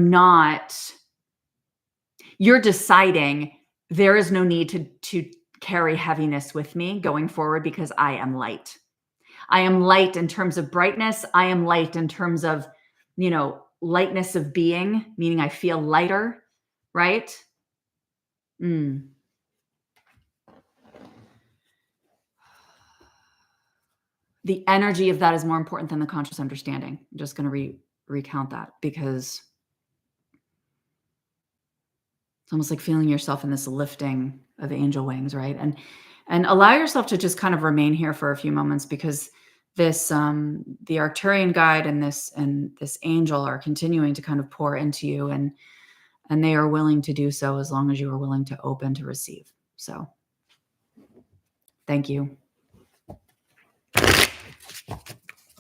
A: deciding there is no need to carry heaviness with me going forward, because I am light. I am light in terms of brightness. I am light in terms of, lightness of being, meaning I feel lighter, right? The energy of that is more important than the conscious understanding. I'm just going to recount that, because it's almost like feeling yourself in this lifting of angel wings, right? And allow yourself to just kind of remain here for a few moments, because this the Arcturian guide and this angel are continuing to kind of pour into you, and they are willing to do so as long as you are willing to open to receive. So thank you.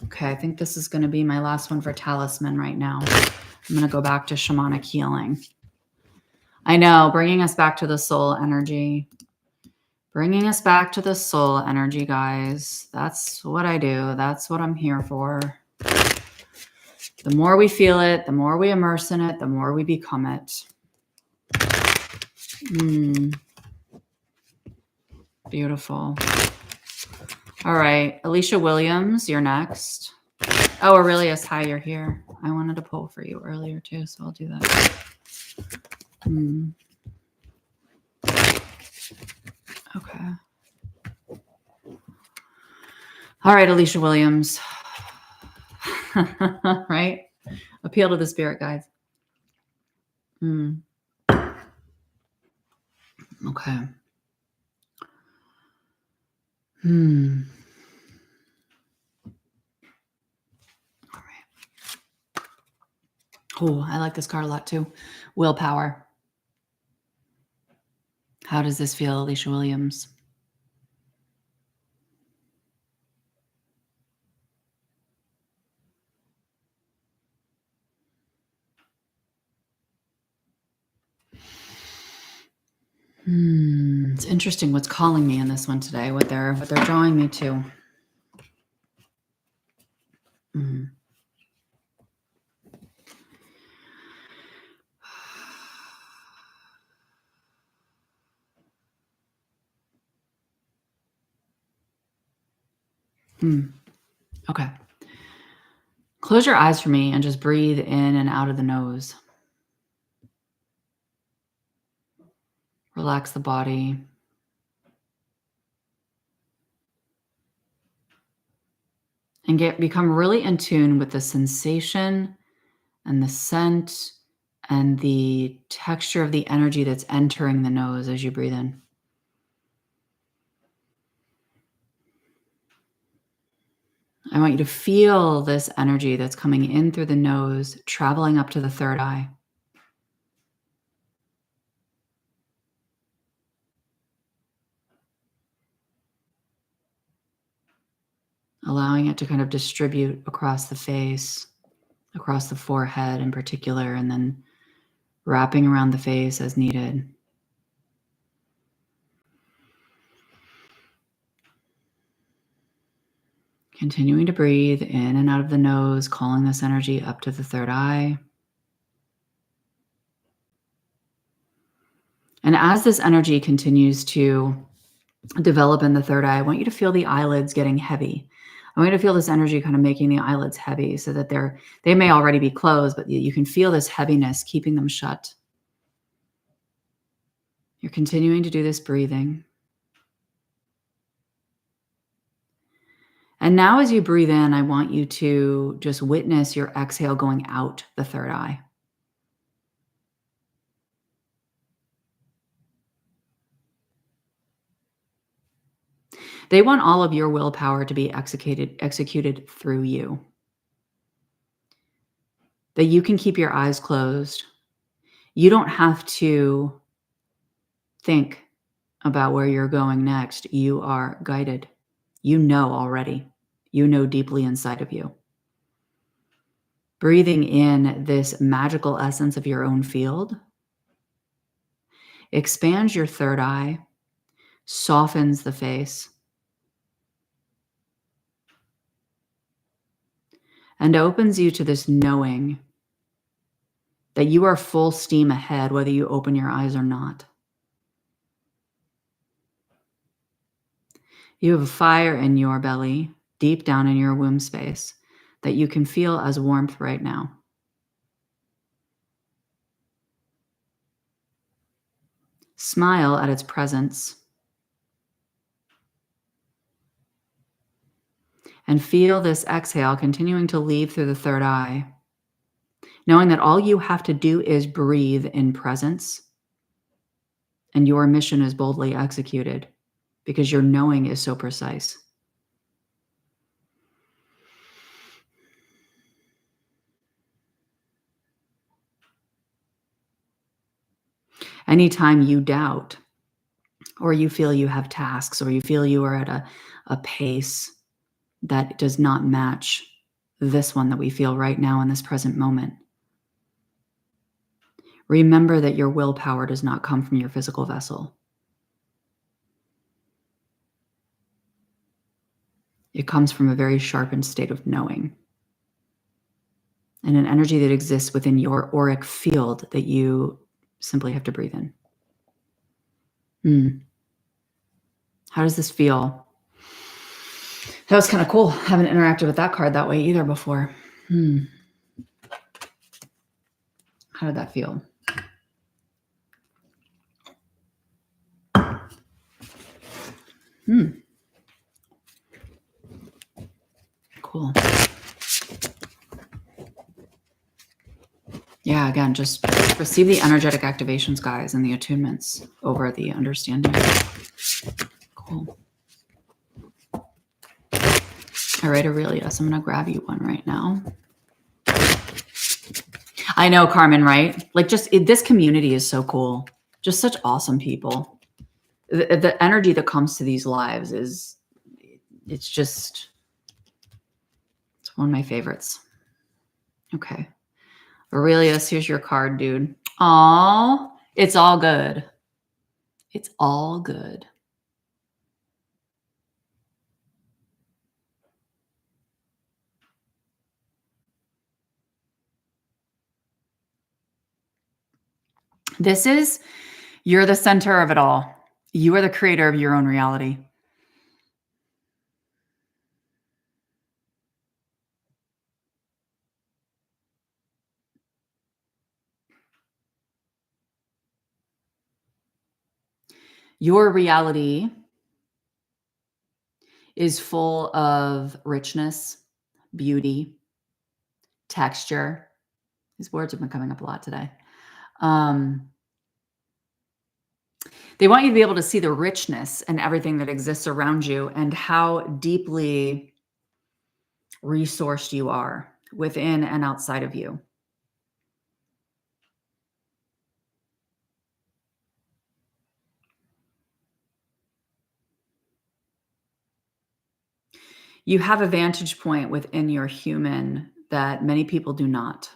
A: Okay, I think this is going to be my last one for Talisman right now. I'm going to go back to Shamanic healing. I know, bringing us back to the soul energy. Bringing us back to the soul energy, guys. That's what I do. That's what I'm here for. The more we feel it, the more we immerse in it, the more we become it. Beautiful. All right, Alicia Williams, you're next. Oh, Aurelius, hi, you're here. I wanted to pull for you earlier too, so I'll do that. Okay. All right, Alicia Williams. Right? Appeal to the spirit guides. Okay. All right. Oh, I like this card a lot too. Willpower. How does this feel, Alicia Williams? It's interesting what's calling me in this one today, what they're drawing me to. Okay. Close your eyes for me and just breathe in and out of the nose. Relax the body. And become really in tune with the sensation and the scent and the texture of the energy that's entering the nose as you breathe in. I want you to feel this energy that's coming in through the nose, traveling up to the third eye. Allowing it to kind of distribute across the face, across the forehead in particular, and then wrapping around the face as needed. Continuing to breathe in and out of the nose, calling this energy up to the third eye. And as this energy continues to develop in the third eye, I want you to feel the eyelids getting heavy. I want you to feel this energy kind of making the eyelids heavy, so that they may already be closed, but you can feel this heaviness keeping them shut. You're continuing to do this breathing. And now as you breathe in, I want you to just witness your exhale going out the third eye. They want all of your willpower to be executed through you. That you can keep your eyes closed. You don't have to think about where you're going next. You are guided. You know already. You know deeply inside of you. Breathing in this magical essence of your own field expands your third eye, softens the face, and opens you to this knowing that you are full steam ahead, whether you open your eyes or not. You have a fire in your belly, deep down in your womb space, that you can feel as warmth right now. Smile at its presence and feel this exhale continuing to leave through the third eye, knowing that all you have to do is breathe in presence and your mission is boldly executed because your knowing is so precise. Anytime you doubt or you feel you have tasks or you feel you are at a pace that does not match this one that we feel right now in this present moment, remember that your willpower does not come from your physical vessel. It comes from a very sharpened state of knowing and an energy that exists within your auric field that you simply have to breathe in. How does this feel? That was kind of cool. Haven't interacted with that card that way either before. How did that feel? Cool. Yeah, again, just receive the energetic activations, guys, and the attunements over the understanding. Cool. All right, Aurelius, I'm going to grab you one right now. I know, Carmen, right? Like this community is so cool. Just such awesome people. The energy that comes to these lives it's one of my favorites. Okay. Aurelius, here's your card, dude. Aw, it's all good. It's all good. You're the center of it all. You are the creator of your own reality. Your reality is full of richness, beauty, texture. These words have been coming up a lot today. They want you to be able to see the richness and everything that exists around you and how deeply resourced you are within and outside of you. You have a vantage point within your human that many people do not.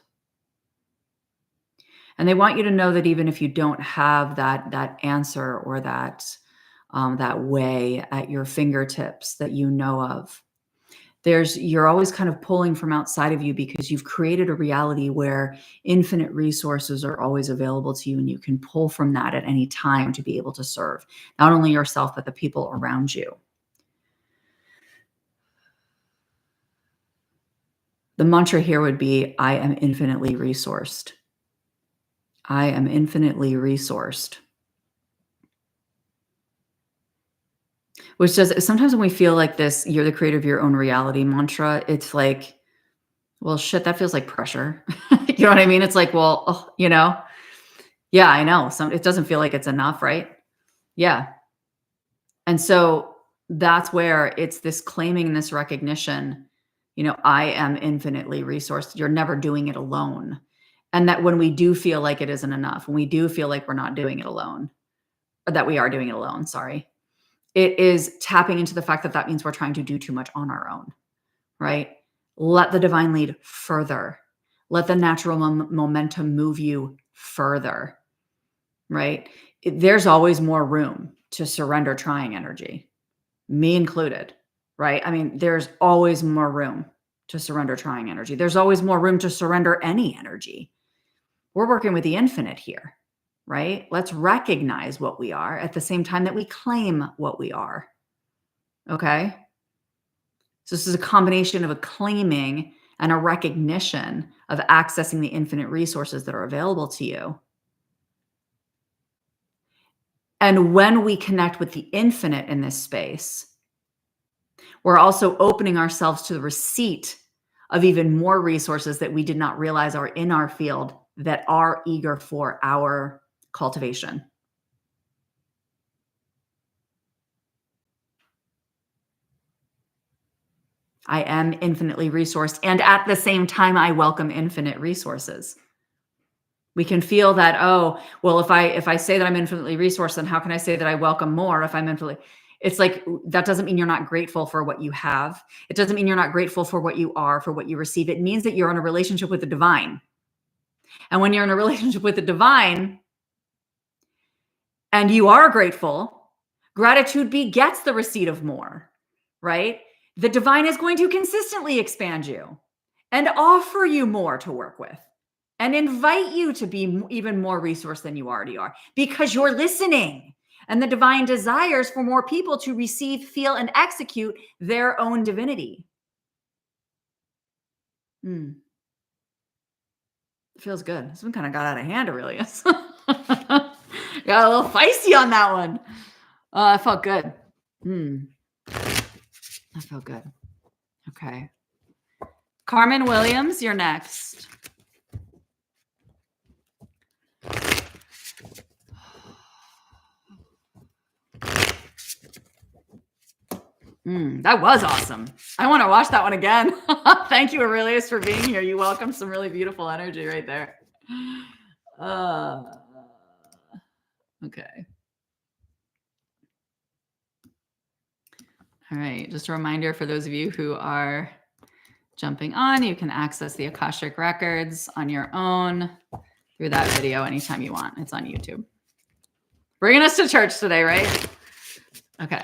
A: And they want you to know that even if you don't have that answer or that way at your fingertips that you know of, you're always kind of pulling from outside of you because you've created a reality where infinite resources are always available to you and you can pull from that at any time to be able to serve not only yourself, but the people around you. The mantra here would be, I am infinitely resourced. I am infinitely resourced. Which does sometimes when we feel like this, you're the creator of your own reality mantra, it's like, well, shit, that feels like pressure. You know what I mean? It's like, well, oh, yeah, I know. It doesn't feel like it's enough, right? Yeah. And so that's where it's this claiming and this recognition, I am infinitely resourced. You're never doing it alone. And that when we do feel like it isn't enough, when we do feel like we're not doing it alone, or that we are doing it alone, sorry, it is tapping into the fact that that means we're trying to do too much on our own, right? Let the divine lead further. Let the natural momentum move you further, right? There's always more room to surrender trying energy, me included, right? I mean, there's always more room to surrender trying energy. There's always more room to surrender any energy. We're working with the infinite here, right? Let's recognize what we are at the same time that we claim what we are. Okay? So this is a combination of a claiming and a recognition of accessing the infinite resources that are available to you. And when we connect with the infinite in this space, we're also opening ourselves to the receipt of even more resources that we did not realize are in our field that are eager for our cultivation. I am infinitely resourced, and at the same time, I welcome infinite resources. We can feel that, oh, well, if I say that I'm infinitely resourced, then how can I say that I welcome more if I'm infinitely? It's like, that doesn't mean you're not grateful for what you have. It doesn't mean you're not grateful for what you are, for what you receive. It means that you're in a relationship with the divine. And when you're in a relationship with the divine and you are grateful, gratitude begets the receipt of more, right? The divine is going to consistently expand you and offer you more to work with and invite you to be even more resource than you already are because you're listening. And the divine desires for more people to receive, feel, and execute their own divinity. It feels good. This one kind of got out of hand, Aurelius. Got a little feisty on that one. I felt good. I felt good. Okay. Carmen Williams, you're next. That was awesome. I want to watch that one again. Thank you, Aurelius, for being here. You welcome some really beautiful energy right there. Okay. All right. Just a reminder for those of you who are jumping on, you can access the Akashic Records on your own through that video anytime you want. It's on YouTube. Bringing us to church today, right? Okay.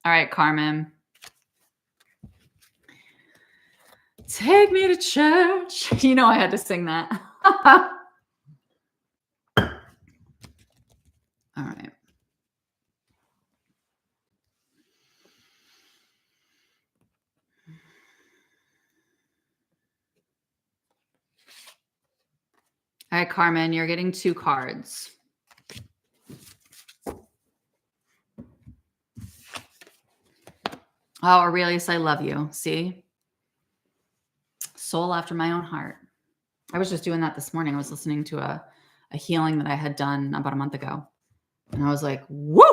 A: All right, Carmen. Take me to church. You know I had to sing that. All right. All right, Carmen, you're getting 2 cards. Oh, Aurelius, I love you. See? Soul after my own heart. I was just doing that this morning. I was listening to a healing that I had done about a month ago. And I was like, woo!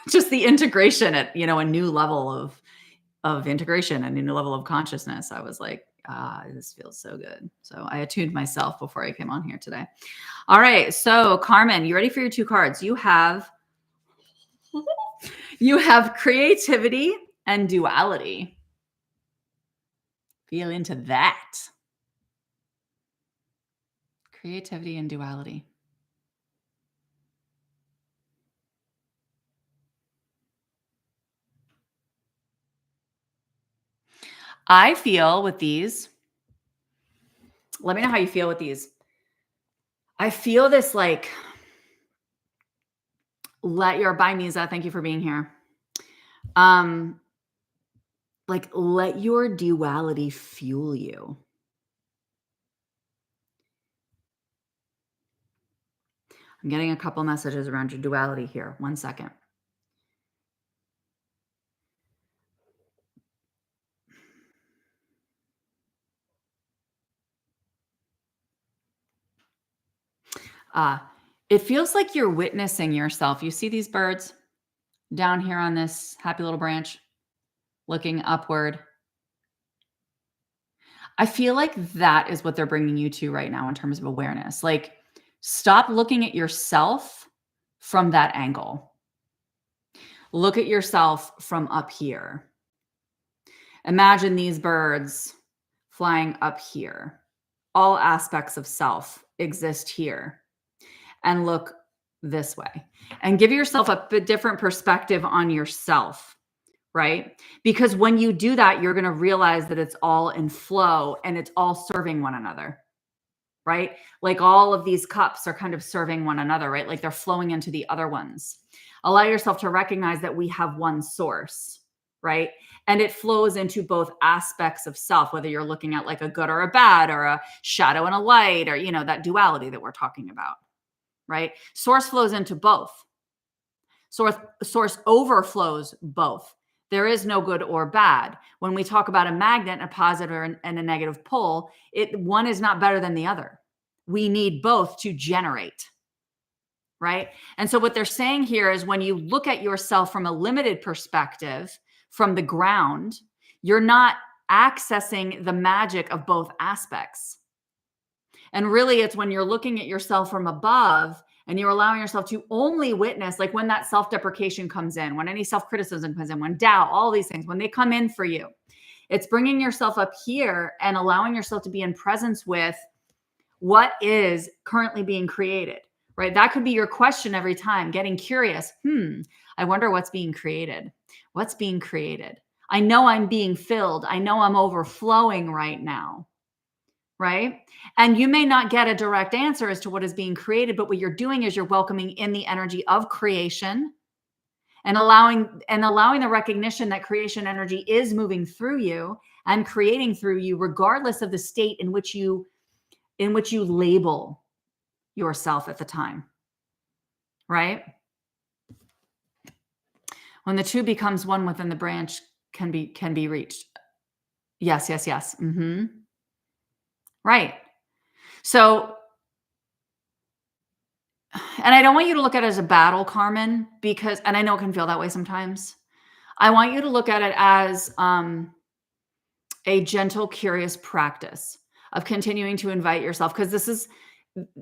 A: Just the integration at, a new level of integration and a new level of consciousness. I was like, this feels so good. So I attuned myself before I came on here today. All right. So Carmen, you ready for your 2 cards? You have creativity and duality. Feel into that. Creativity and duality. I feel with these, let me know how you feel with these. I feel this like, bye Misa, thank you for being here. Like let your duality fuel you. I'm getting a couple messages around your duality here. 1 second. It feels like you're witnessing yourself. You see these birds down here on this happy little branch looking upward. I feel like that is what they're bringing you to right now in terms of awareness. Like, stop looking at yourself from that angle. Look at yourself from up here. Imagine these birds flying up here. All aspects of self exist here. And look this way. And give yourself a different perspective on yourself, right? Because when you do that, you're going to realize that it's all in flow and it's all serving one another, right? Like all of these cups are kind of serving one another, right? Like they're flowing into the other ones. Allow yourself to recognize that we have one source, right? And it flows into both aspects of self, whether you're looking at like a good or a bad or a shadow and a light, or, you know, that duality that we're talking about, right? Source flows into both. Source overflows both. There is no good or bad. When we talk about a magnet, a positive and a negative pole, one is not better than the other. We need both to generate, right? And so what they're saying here is when you look at yourself from a limited perspective, from the ground, you're not accessing the magic of both aspects. And really, it's when you're looking at yourself from above and you're allowing yourself to only witness, like when that self-deprecation comes in, when any self-criticism comes in, when doubt, all these things, when they come in for you, it's bringing yourself up here and allowing yourself to be in presence with what is currently being created, right? That could be your question every time, getting curious. I wonder what's being created. What's being created? I know I'm being filled. I know I'm overflowing right now. Right? And you may not get a direct answer as to what is being created, but what you're doing is you're welcoming in the energy of creation and allowing the recognition that creation energy is moving through you and creating through you, regardless of the state in which you label yourself at the time. Right? When the two becomes one within the branch can be reached. Yes. Mm-hmm. Right. So, and I don't want you to look at it as a battle, Carmen, because, and I know it can feel that way sometimes. I want you to look at it as a gentle, curious practice of continuing to invite yourself, because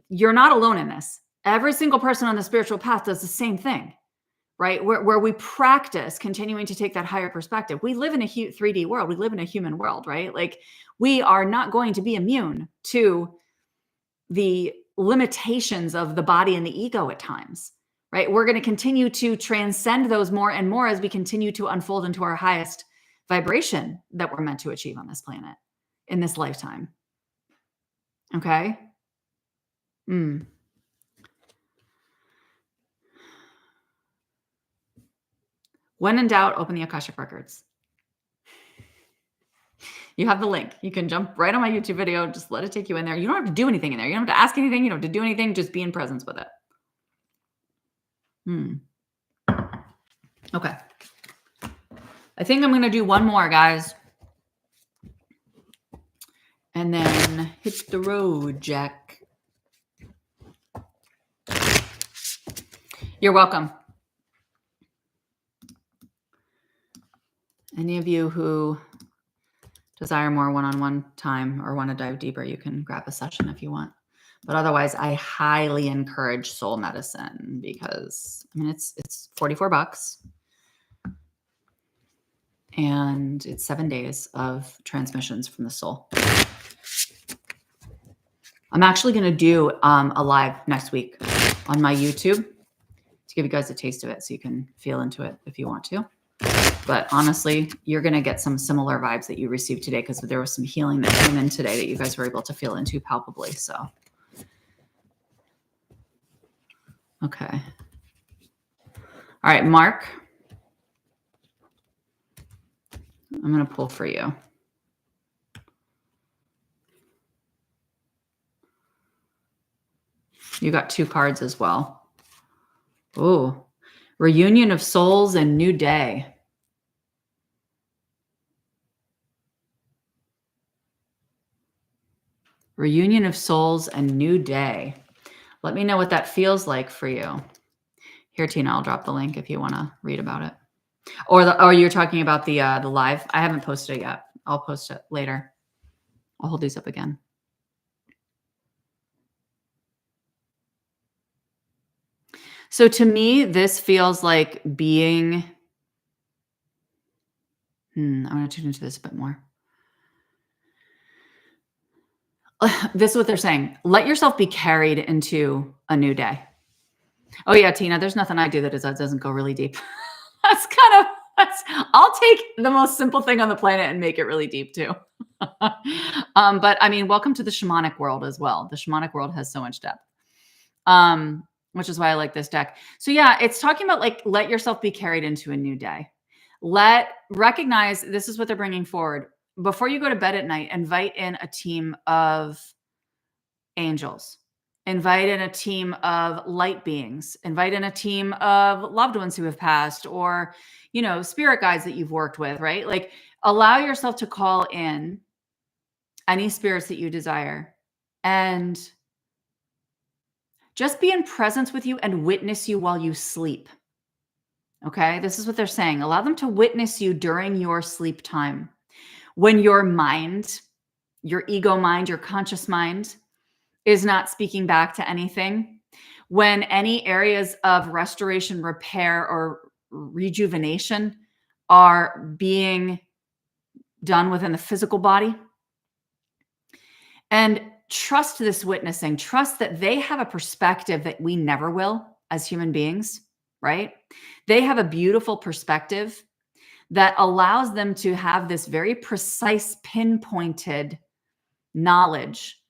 A: you're not alone in this. Every single person on the spiritual path does the same thing, right? Where we practice continuing to take that higher perspective. We live in a 3D world. We live in a human world, right? Like, we are not going to be immune to the limitations of the body and the ego at times, right? We're going to continue to transcend those more and more as we continue to unfold into our highest vibration that we're meant to achieve on this planet in this lifetime. Okay? When in doubt, open the Akashic records. You have the link. You can jump right on my YouTube video. Just let it take you in there. You don't have to do anything in there. You don't have to ask anything. You don't have to do anything. Just be in presence with it. Okay. I think I'm going to do one more, guys. And then hit the road, Jack. You're welcome. Any of you who desire more one-on-one time or want to dive deeper, you can grab a session if you want. But otherwise, I highly encourage soul medicine because, I mean, it's $44 and it's 7 days of transmissions from the soul. I'm actually going to do a live next week on my YouTube to give you guys a taste of it so you can feel into it if you want to. But honestly, you're going to get some similar vibes that you received today because there was some healing that came in today that you guys were able to feel into palpably. So, okay. All right, Mark. I'm going to pull for you. You got 2 cards as well. Ooh, reunion of souls and new day. Reunion of souls and new day. Let me know what that feels like for you. Here, Tina, I'll drop the link if you want to read about it. Or you're talking about the live. I haven't posted it yet. I'll post it later. I'll hold these up again. So to me, this feels like being. I'm going to tune into this a bit more. This is what they're saying. Let yourself be carried into a new day. Oh yeah, Tina, there's nothing I do that doesn't go really deep. I'll take the most simple thing on the planet and make it really deep too. But I mean, welcome to the shamanic world as well. The shamanic world has so much depth. Which is why I like this deck. So yeah, it's talking about like, let yourself be carried into a new day. Recognize this is what they're bringing forward. Before you go to bed at night, invite in a team of angels. Invite in a team of light beings. Invite in a team of loved ones who have passed, or, you know, spirit guides that you've worked with, right? Like, allow yourself to call in any spirits that you desire and just be in presence with you and witness you while you sleep. Okay? This is what they're saying. Allow them to witness you during your sleep time. When your mind, your ego mind, your conscious mind is not speaking back to anything. When any areas of restoration, repair, or rejuvenation are being done within the physical body. And trust this witnessing. Trust that they have a perspective that we never will as human beings, right? They have a beautiful perspective that allows them to have this very precise, pinpointed knowledge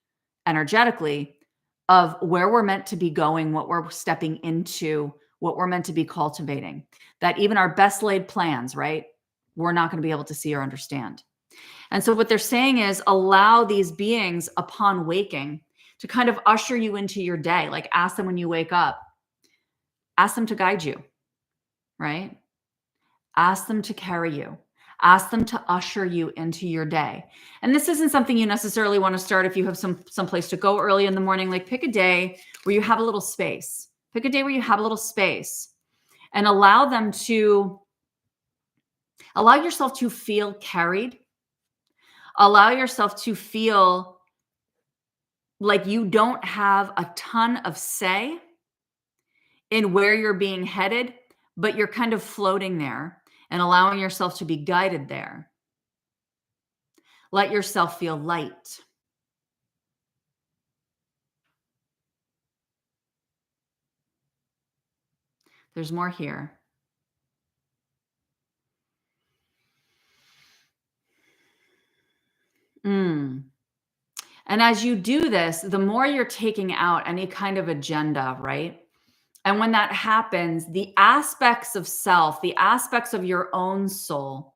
A: energetically of where we're meant to be going, what we're stepping into, what we're meant to be cultivating. That even our best laid plans, right, we're not going to be able to see or understand. And so what they're saying is allow these beings upon waking to kind of usher you into your day. Like, ask them when you wake up, ask them to guide you, right? Ask them to carry you. Ask them to usher you into your day. And this isn't something you necessarily want to start if you have some place to go early in the morning. Like, pick a day where you have a little space. Pick a day where you have a little space and allow yourself to feel carried. Allow yourself to feel like you don't have a ton of say in where you're being headed, but you're kind of floating there and allowing yourself to be guided there. Let yourself feel light. There's more here. And as you do this, the more you're taking out any kind of agenda, right? And when that happens, the aspects of self, the aspects of your own soul,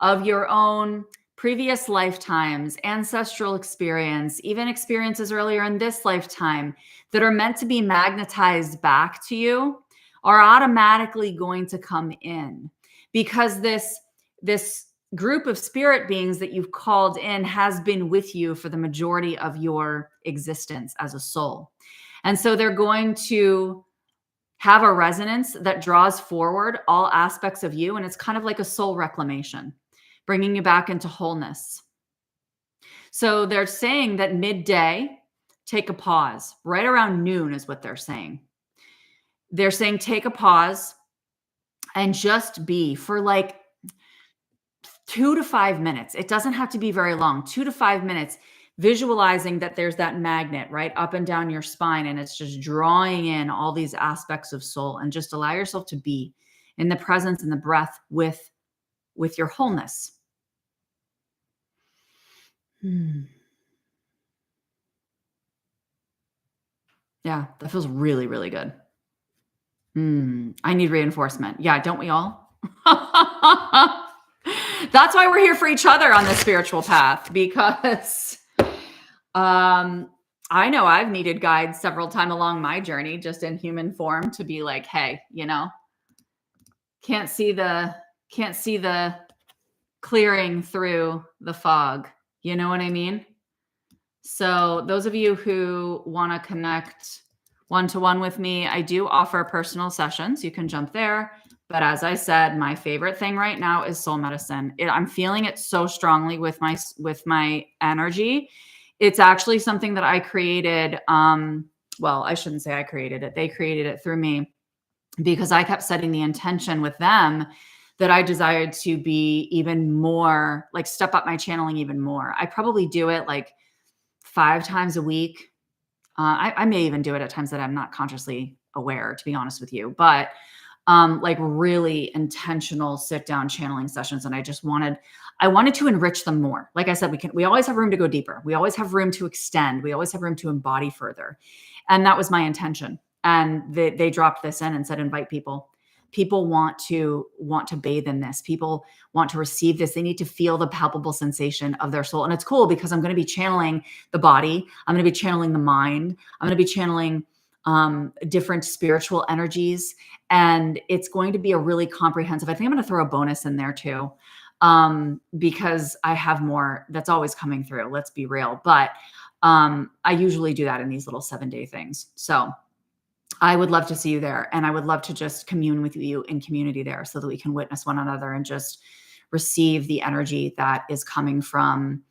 A: of your own previous lifetimes, ancestral experience, even experiences earlier in this lifetime that are meant to be magnetized back to you are automatically going to come in, because this group of spirit beings that you've called in has been with you for the majority of your existence as a soul. And so they're going to have a resonance that draws forward all aspects of you. And it's kind of like a soul reclamation, bringing you back into wholeness. So they're saying that midday, take a pause. Right around noon is what they're saying. They're saying take a pause and just be for like 2 to 5 minutes. It doesn't have to be very long. 2 to 5 minutes, visualizing that there's that magnet right up and down your spine, and it's just drawing in all these aspects of soul, and just allow yourself to be in the presence and the breath with your wholeness. Yeah, that feels really, really good. I need reinforcement. Yeah, don't we all? That's why we're here for each other on this spiritual path, because I know I've needed guides several times along my journey, just in human form, to be like, hey, you know, can't see the clearing through the fog. You know what I mean? So those of you who want to connect one-to-one with me. I do offer personal sessions. You can jump there. But as I said, my favorite thing right now is soul medicine. I'm feeling it so strongly with my energy. It's actually something that I created. Well, I shouldn't say I created it. They created it through me, because I kept setting the intention with them that I desired to be even more, like, step up my channeling even more. I probably do it like 5 times a week. I may even do it at times that I'm not consciously aware, to be honest with you, but like really intentional sit down channeling sessions. And I wanted to enrich them more. Like I said, we always have room to go deeper. We always have room to extend. We always have room to embody further. And that was my intention. And they dropped this in and said, invite people. People want to bathe in this. People want to receive this. They need to feel the palpable sensation of their soul. And it's cool because I'm going to be channeling the body. I'm going to be channeling the mind. I'm going to be channeling different spiritual energies. And it's going to be a really comprehensive, I think I'm going to throw a bonus in there too, because I have more that's always coming through. Let's be real. But I usually do that in these little 7-day things. So I would love to see you there. And I would love to just commune with you in community there so that we can witness one another and just receive the energy that is coming from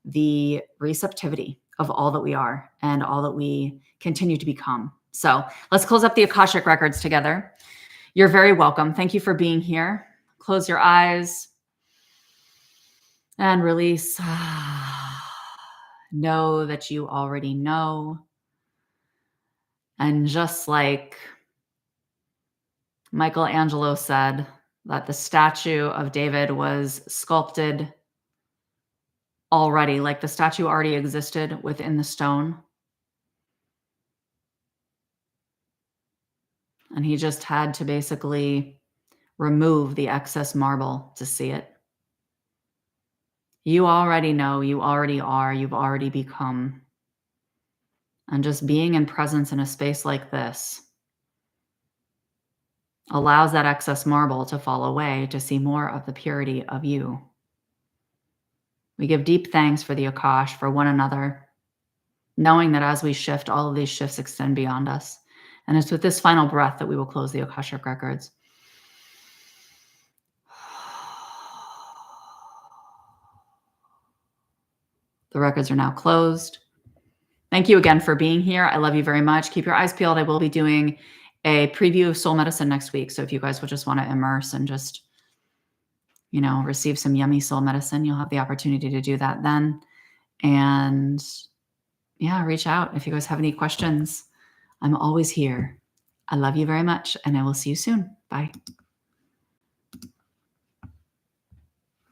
A: the receptivity of all that we are and all that we continue to become. So let's close up the Akashic records together. You're very welcome. Thank you for being here. Close your eyes and release. Know that you already know. And just like Michelangelo said, that the statue of David was sculpted already, like the statue already existed within the stone. And he just had to basically remove the excess marble to see it. You already know, you already are, you've already become. And just being in presence in a space like this allows that excess marble to fall away to see more of the purity of you. We give deep thanks for the Akash, for one another, knowing that as we shift, all of these shifts extend beyond us. And it's with this final breath that we will close the Akashic records. The records are now closed. Thank you again for being here. I love you very much. Keep your eyes peeled. I will be doing a preview of soul medicine next week. So if you guys would just want to immerse and just, receive some yummy soul medicine, you'll have the opportunity to do that then. And yeah, reach out if you guys have any questions. I'm always here. I love you very much, and I will see you soon. Bye.